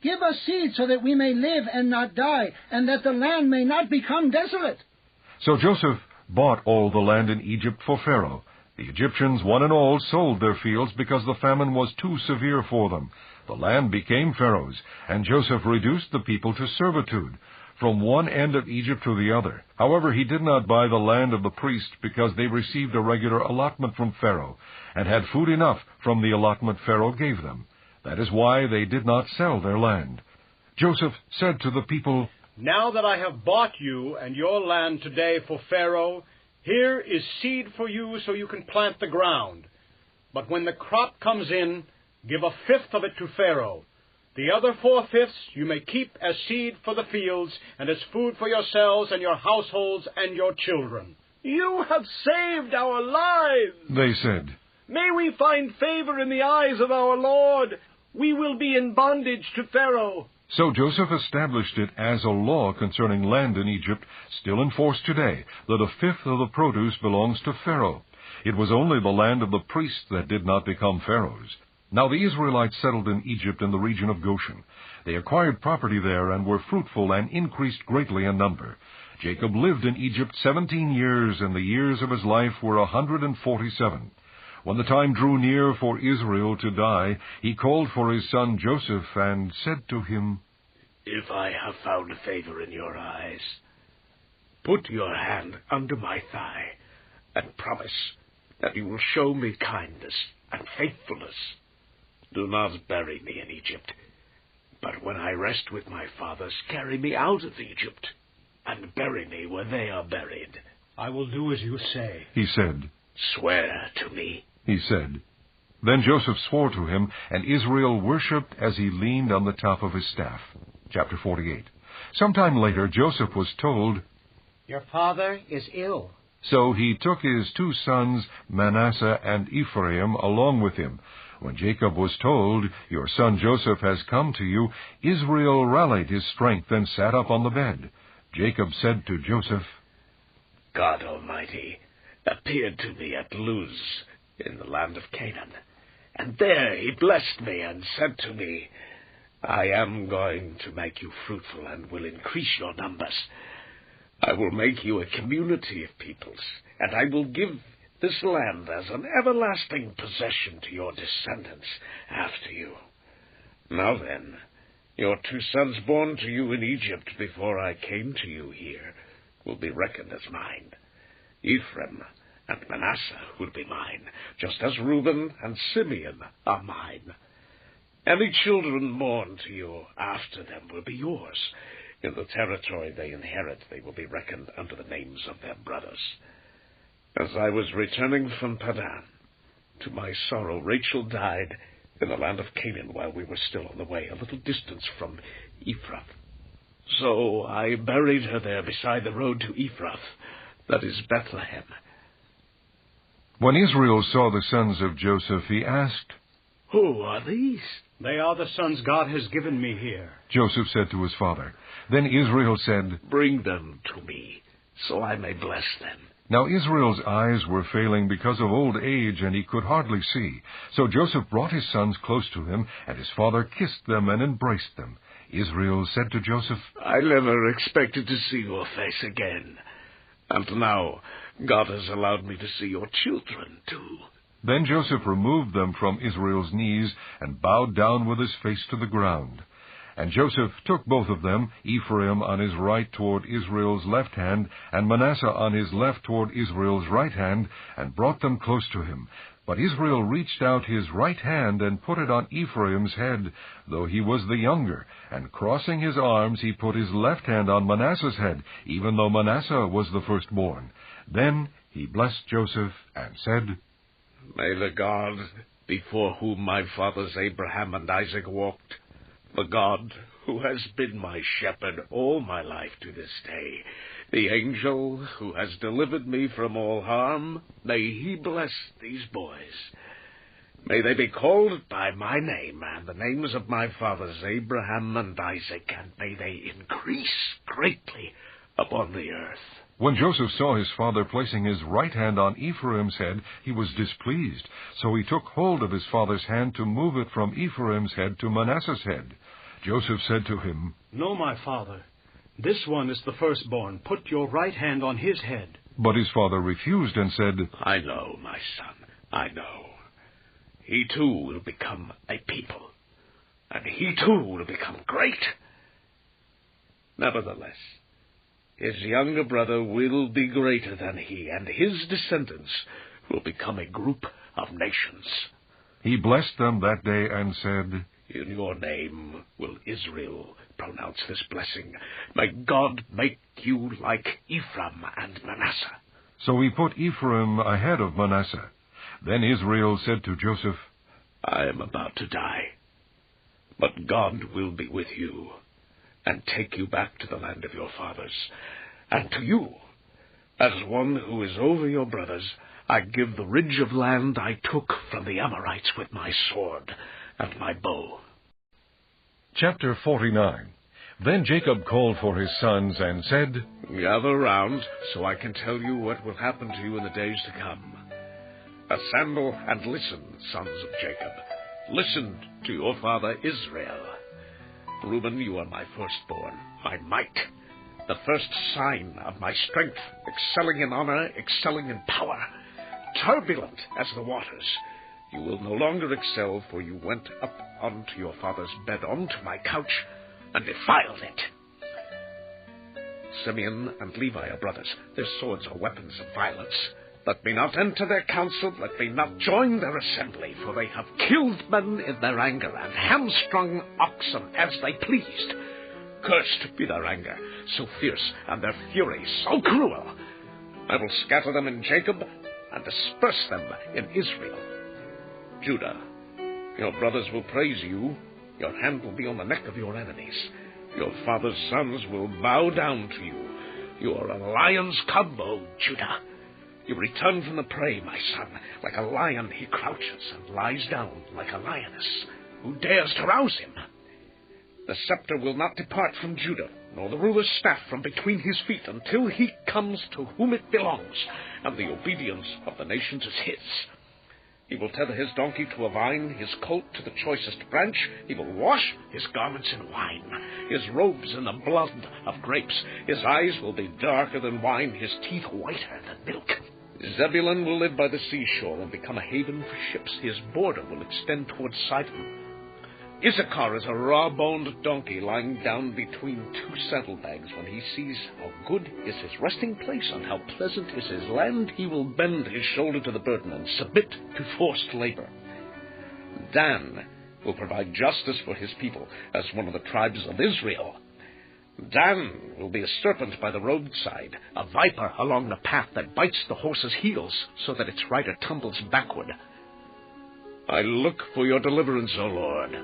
"Give us seed so that we may live and not die, and that the land may not become desolate." So Joseph bought all the land in Egypt for Pharaoh. The Egyptians, one and all, sold their fields because the famine was too severe for them. The land became Pharaoh's, and Joseph reduced the people to servitude, from one end of Egypt to the other. However, he did not buy the land of the priests because they received a regular allotment from Pharaoh, and had food enough from the allotment Pharaoh gave them. That is why they did not sell their land. Joseph said to the people, "Now that I have bought you and your land today for Pharaoh, here is seed for you so you can plant the ground. But when the crop comes in, give 1/5 of it to Pharaoh. The other 4/5 you may keep as seed for the fields and as food for yourselves and your households and your children." "You have saved our lives," they said. "May we find favor in the eyes of our Lord. We will be in bondage to Pharaoh." So Joseph established it as a law concerning land in Egypt, still in force today, that 1/5 of the produce belongs to Pharaoh. It was only the land of the priests that did not become Pharaoh's. Now the Israelites settled in Egypt in the region of Goshen. They acquired property there and were fruitful and increased greatly in number. Jacob lived in Egypt 17 years, and the years of his life were 147. When the time drew near for Israel to die, he called for his son Joseph and said to him, "If I have found favor in your eyes, put your hand under my thigh and promise that you will show me kindness and faithfulness. Do not bury me in Egypt, but when I rest with my fathers, carry me out of Egypt. and bury me where they are buried. I will do as you say, he said. Swear to me, he said. Then Joseph swore to him, and Israel worshipped as he leaned on the top of his staff. Chapter 48. Sometime later, Joseph was told, Your father is ill. So he took his 2 sons, Manasseh and Ephraim, along with him. When Jacob was told, Your son Joseph has come to you, Israel rallied his strength and sat up on the bed. Jacob said to Joseph, God Almighty appeared to me at Luz in the land of Canaan, and there he blessed me and said to me, I am going to make you fruitful and will increase your numbers. I will make you a community of peoples, and I will give this land as an everlasting possession to your descendants after you. Now then, your 2 sons born to you in Egypt before I came to you here will be reckoned as mine. Ephraim and Manasseh will be mine, just as Reuben and Simeon are mine. Any children born to you after them will be yours. In the territory they inherit, they will be reckoned under the names of their brothers. As I was returning from Padan, to my sorrow, Rachel died in the land of Canaan while we were still on the way, a little distance from Ephrath. So I buried her there beside the road to Ephrath, that is Bethlehem. When Israel saw the sons of Joseph, he asked, Who are these? They are the sons God has given me here. Joseph said to his father. Then Israel said, Bring them to me, so I may bless them. Now Israel's eyes were failing because of old age, and he could hardly see. So Joseph brought his sons close to him, and his father kissed them and embraced them. Israel said to Joseph, I never expected to see your face again. And now God has allowed me to see your children, too. Then Joseph removed them from Israel's knees and bowed down with his face to the ground. And Joseph took both of them, Ephraim on his right toward Israel's left hand, and Manasseh on his left toward Israel's right hand, and brought them close to him. But Israel reached out his right hand and put it on Ephraim's head, though he was the younger, and crossing his arms he put his left hand on Manasseh's head, even though Manasseh was the firstborn. Then he blessed Joseph and said, May the God before whom my fathers Abraham and Isaac walked, the God who has been my shepherd all my life to this day, the angel who has delivered me from all harm, may he bless these boys. May they be called by my name and the names of my fathers Abraham and Isaac, and may they increase greatly upon the earth. When Joseph saw his father placing his right hand on Ephraim's head, he was displeased. So he took hold of his father's hand to move it from Ephraim's head to Manasseh's head. Joseph said to him, No, my father. This one is the firstborn. Put your right hand on his head. But his father refused and said, I know, my son, I know. He too will become a people, and he too will become great. Nevertheless, his younger brother will be greater than he, and his descendants will become a group of nations. He blessed them that day and said, In your name will Israel pronounce this blessing. May God make you like Ephraim and Manasseh. So he put Ephraim ahead of Manasseh. Then Israel said to Joseph, I am about to die, but God will be with you and take you back to the land of your fathers. And to you, as one who is over your brothers, I give the ridge of land I took from the Amorites with my sword and my bow. Chapter 49. Then Jacob called for his sons and said, Gather round, so I can tell you what will happen to you in the days to come. Assemble and listen, sons of Jacob. Listen to your father Israel. Reuben, you are my firstborn, my might, the first sign of my strength, excelling in honor, excelling in power, turbulent as the waters. You will no longer excel, for you went up onto your father's bed, onto my couch, and defiled it. Simeon and Levi are brothers. Their swords are weapons of violence. Let me not enter their council, let me not join their assembly, for they have killed men in their anger and hamstrung oxen as they pleased. Cursed be their anger, so fierce, and their fury so cruel. I will scatter them in Jacob, and disperse them in Israel. Judah, your brothers will praise you. Your hand will be on the neck of your enemies. Your father's sons will bow down to you. You are a lion's cub, O Judah. You return from the prey, my son. Like a lion he crouches and lies down like a lioness. Who dares to rouse him? The scepter will not depart from Judah, nor the ruler's staff from between his feet, until he comes to whom it belongs, and the obedience of the nations is his. He will tether his donkey to a vine, his colt to the choicest branch. He will wash his garments in wine, his robes in the blood of grapes. His eyes will be darker than wine, his teeth whiter than milk. Zebulun will live by the seashore and become a haven for ships. His border will extend towards Sidon. Issachar is a raw-boned donkey lying down between two saddlebags. When he sees how good is his resting place and how pleasant is his land, he will bend his shoulder to the burden and submit to forced labor. Dan will provide justice for his people as one of the tribes of Israel. Dan will be a serpent by the roadside, a viper along the path that bites the horse's heels so that its rider tumbles backward. I look for your deliverance, O Lord.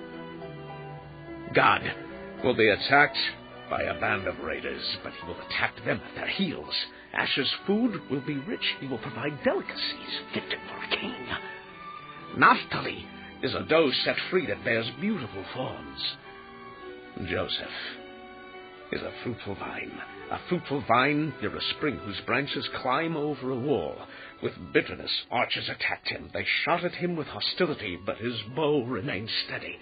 God will be attacked by a band of raiders, but he will attack them at their heels. Asher's food will be rich. He will provide delicacies fit for a king. Naphtali is a doe set free that bears beautiful fawns. Joseph is a fruitful vine near a spring whose branches climb over a wall. With bitterness, archers attacked him. They shot at him with hostility, but his bow remained steady.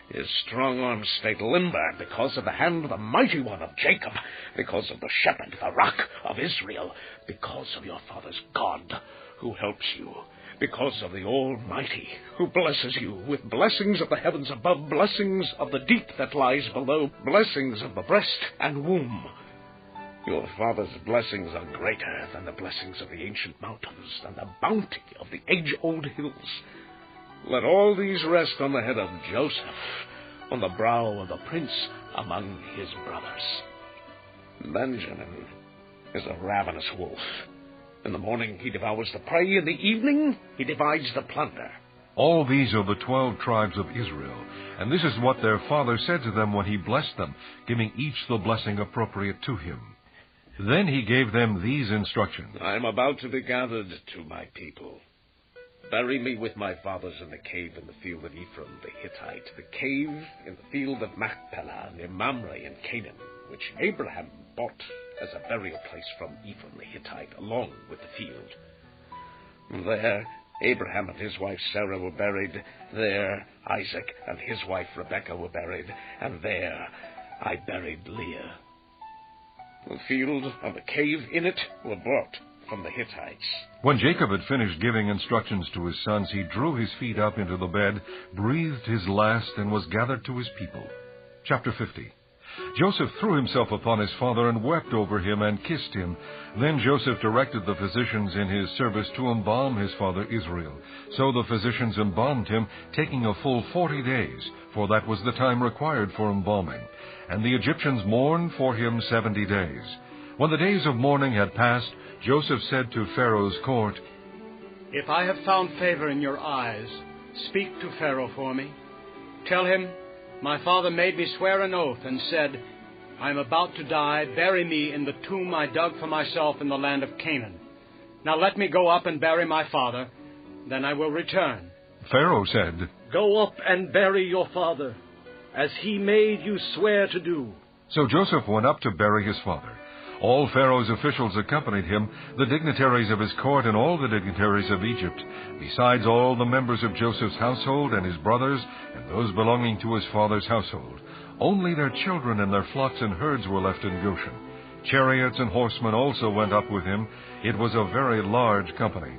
His strong arm stayed limber because of the hand of the mighty one of Jacob, because of the shepherd, the rock of Israel, because of your father's God who helps you, because of the Almighty who blesses you with blessings of the heavens above, blessings of the deep that lies below, blessings of the breast and womb. Your father's blessings are greater than the blessings of the ancient mountains, than the bounty of the age-old hills. Let all these rest on the head of Joseph, on the brow of the prince among his brothers. Benjamin is a ravenous wolf. In the morning he devours the prey, in the evening he divides the plunder. All these are the 12 tribes of Israel, and this is what their father said to them when he blessed them, giving each the blessing appropriate to him. Then he gave them these instructions. I am about to be gathered to my people. Bury me with my fathers in the cave in the field of Ephraim the Hittite, the cave in the field of Machpelah near Mamre in Canaan, which Abraham bought as a burial place from Ephraim the Hittite, along with the field. There Abraham and his wife Sarah were buried. There Isaac and his wife Rebekah were buried. And there I buried Leah. The field and the cave in it were bought from the Hittites. When Jacob had finished giving instructions to his sons, he drew his feet up into the bed, breathed his last, and was gathered to his people. Chapter 50. Joseph threw himself upon his father and wept over him and kissed him. Then Joseph directed the physicians in his service to embalm his father Israel. So the physicians embalmed him, taking a full 40 days, for that was the time required for embalming. And the Egyptians mourned for him 70 days. When the days of mourning had passed, Joseph said to Pharaoh's court, If I have found favor in your eyes, speak to Pharaoh for me. Tell him, my father made me swear an oath and said, I am about to die. Bury me in the tomb I dug for myself in the land of Canaan. Now let me go up and bury my father. Then I will return. Pharaoh said, Go up and bury your father, as he made you swear to do. So Joseph went up to bury his father. All Pharaoh's officials accompanied him, the dignitaries of his court and all the dignitaries of Egypt, besides all the members of Joseph's household and his brothers and those belonging to his father's household. Only their children and their flocks and herds were left in Goshen. Chariots and horsemen also went up with him. It was a very large company.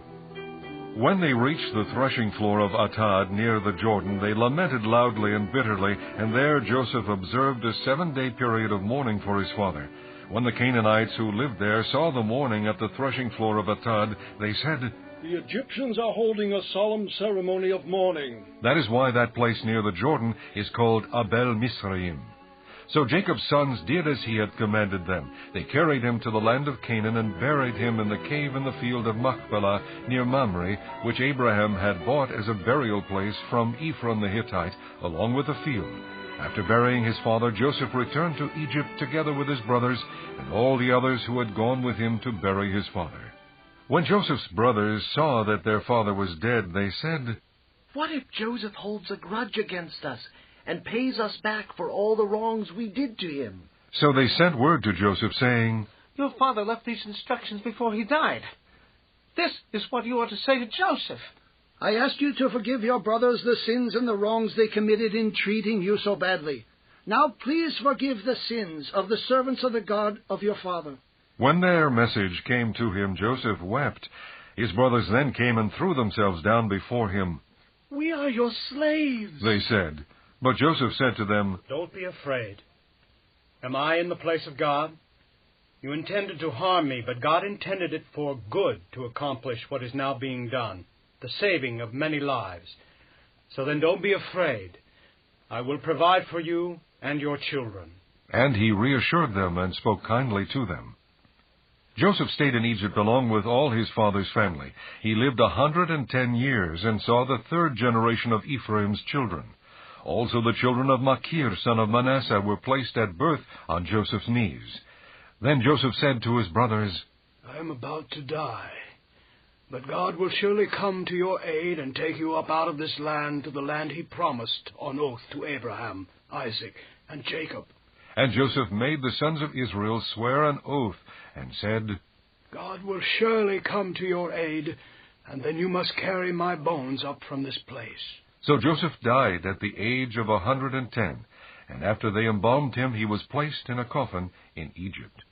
When they reached the threshing floor of Atad near the Jordan, they lamented loudly and bitterly, and there Joseph observed a 7-day period of mourning for his father. When the Canaanites who lived there saw the mourning at the threshing floor of Atad, they said, The Egyptians are holding a solemn ceremony of mourning. That is why that place near the Jordan is called Abel Misraim. So Jacob's sons did as he had commanded them. They carried him to the land of Canaan and buried him in the cave in the field of Machpelah near Mamre, which Abraham had bought as a burial place from Ephron the Hittite, along with the field. After burying his father, Joseph returned to Egypt together with his brothers and all the others who had gone with him to bury his father. When Joseph's brothers saw that their father was dead, they said, "What if Joseph holds a grudge against us and pays us back for all the wrongs we did to him?" So they sent word to Joseph, saying, "Your father left these instructions before he died. This is what you are to say to Joseph." I asked you to forgive your brothers the sins and the wrongs they committed in treating you so badly. Now please forgive the sins of the servants of the God of your father." When their message came to him, Joseph wept. His brothers then came and threw themselves down before him. "We are your slaves," they said. But Joseph said to them, "Don't be afraid. Am I in the place of God? You intended to harm me, but God intended it for good to accomplish what is now being done, the saving of many lives. So then don't be afraid. I will provide for you and your children." And he reassured them and spoke kindly to them. Joseph stayed in Egypt along with all his father's family. He lived 110 years and saw the third generation of Ephraim's children. Also the children of Machir, son of Manasseh, were placed at birth on Joseph's knees. Then Joseph said to his brothers, "I am about to die, but God will surely come to your aid and take you up out of this land to the land he promised on oath to Abraham, Isaac, and Jacob." And Joseph made the sons of Israel swear an oath, and said, "God will surely come to your aid, and then you must carry my bones up from this place." So Joseph died at the age of 110, and after they embalmed him, he was placed in a coffin in Egypt.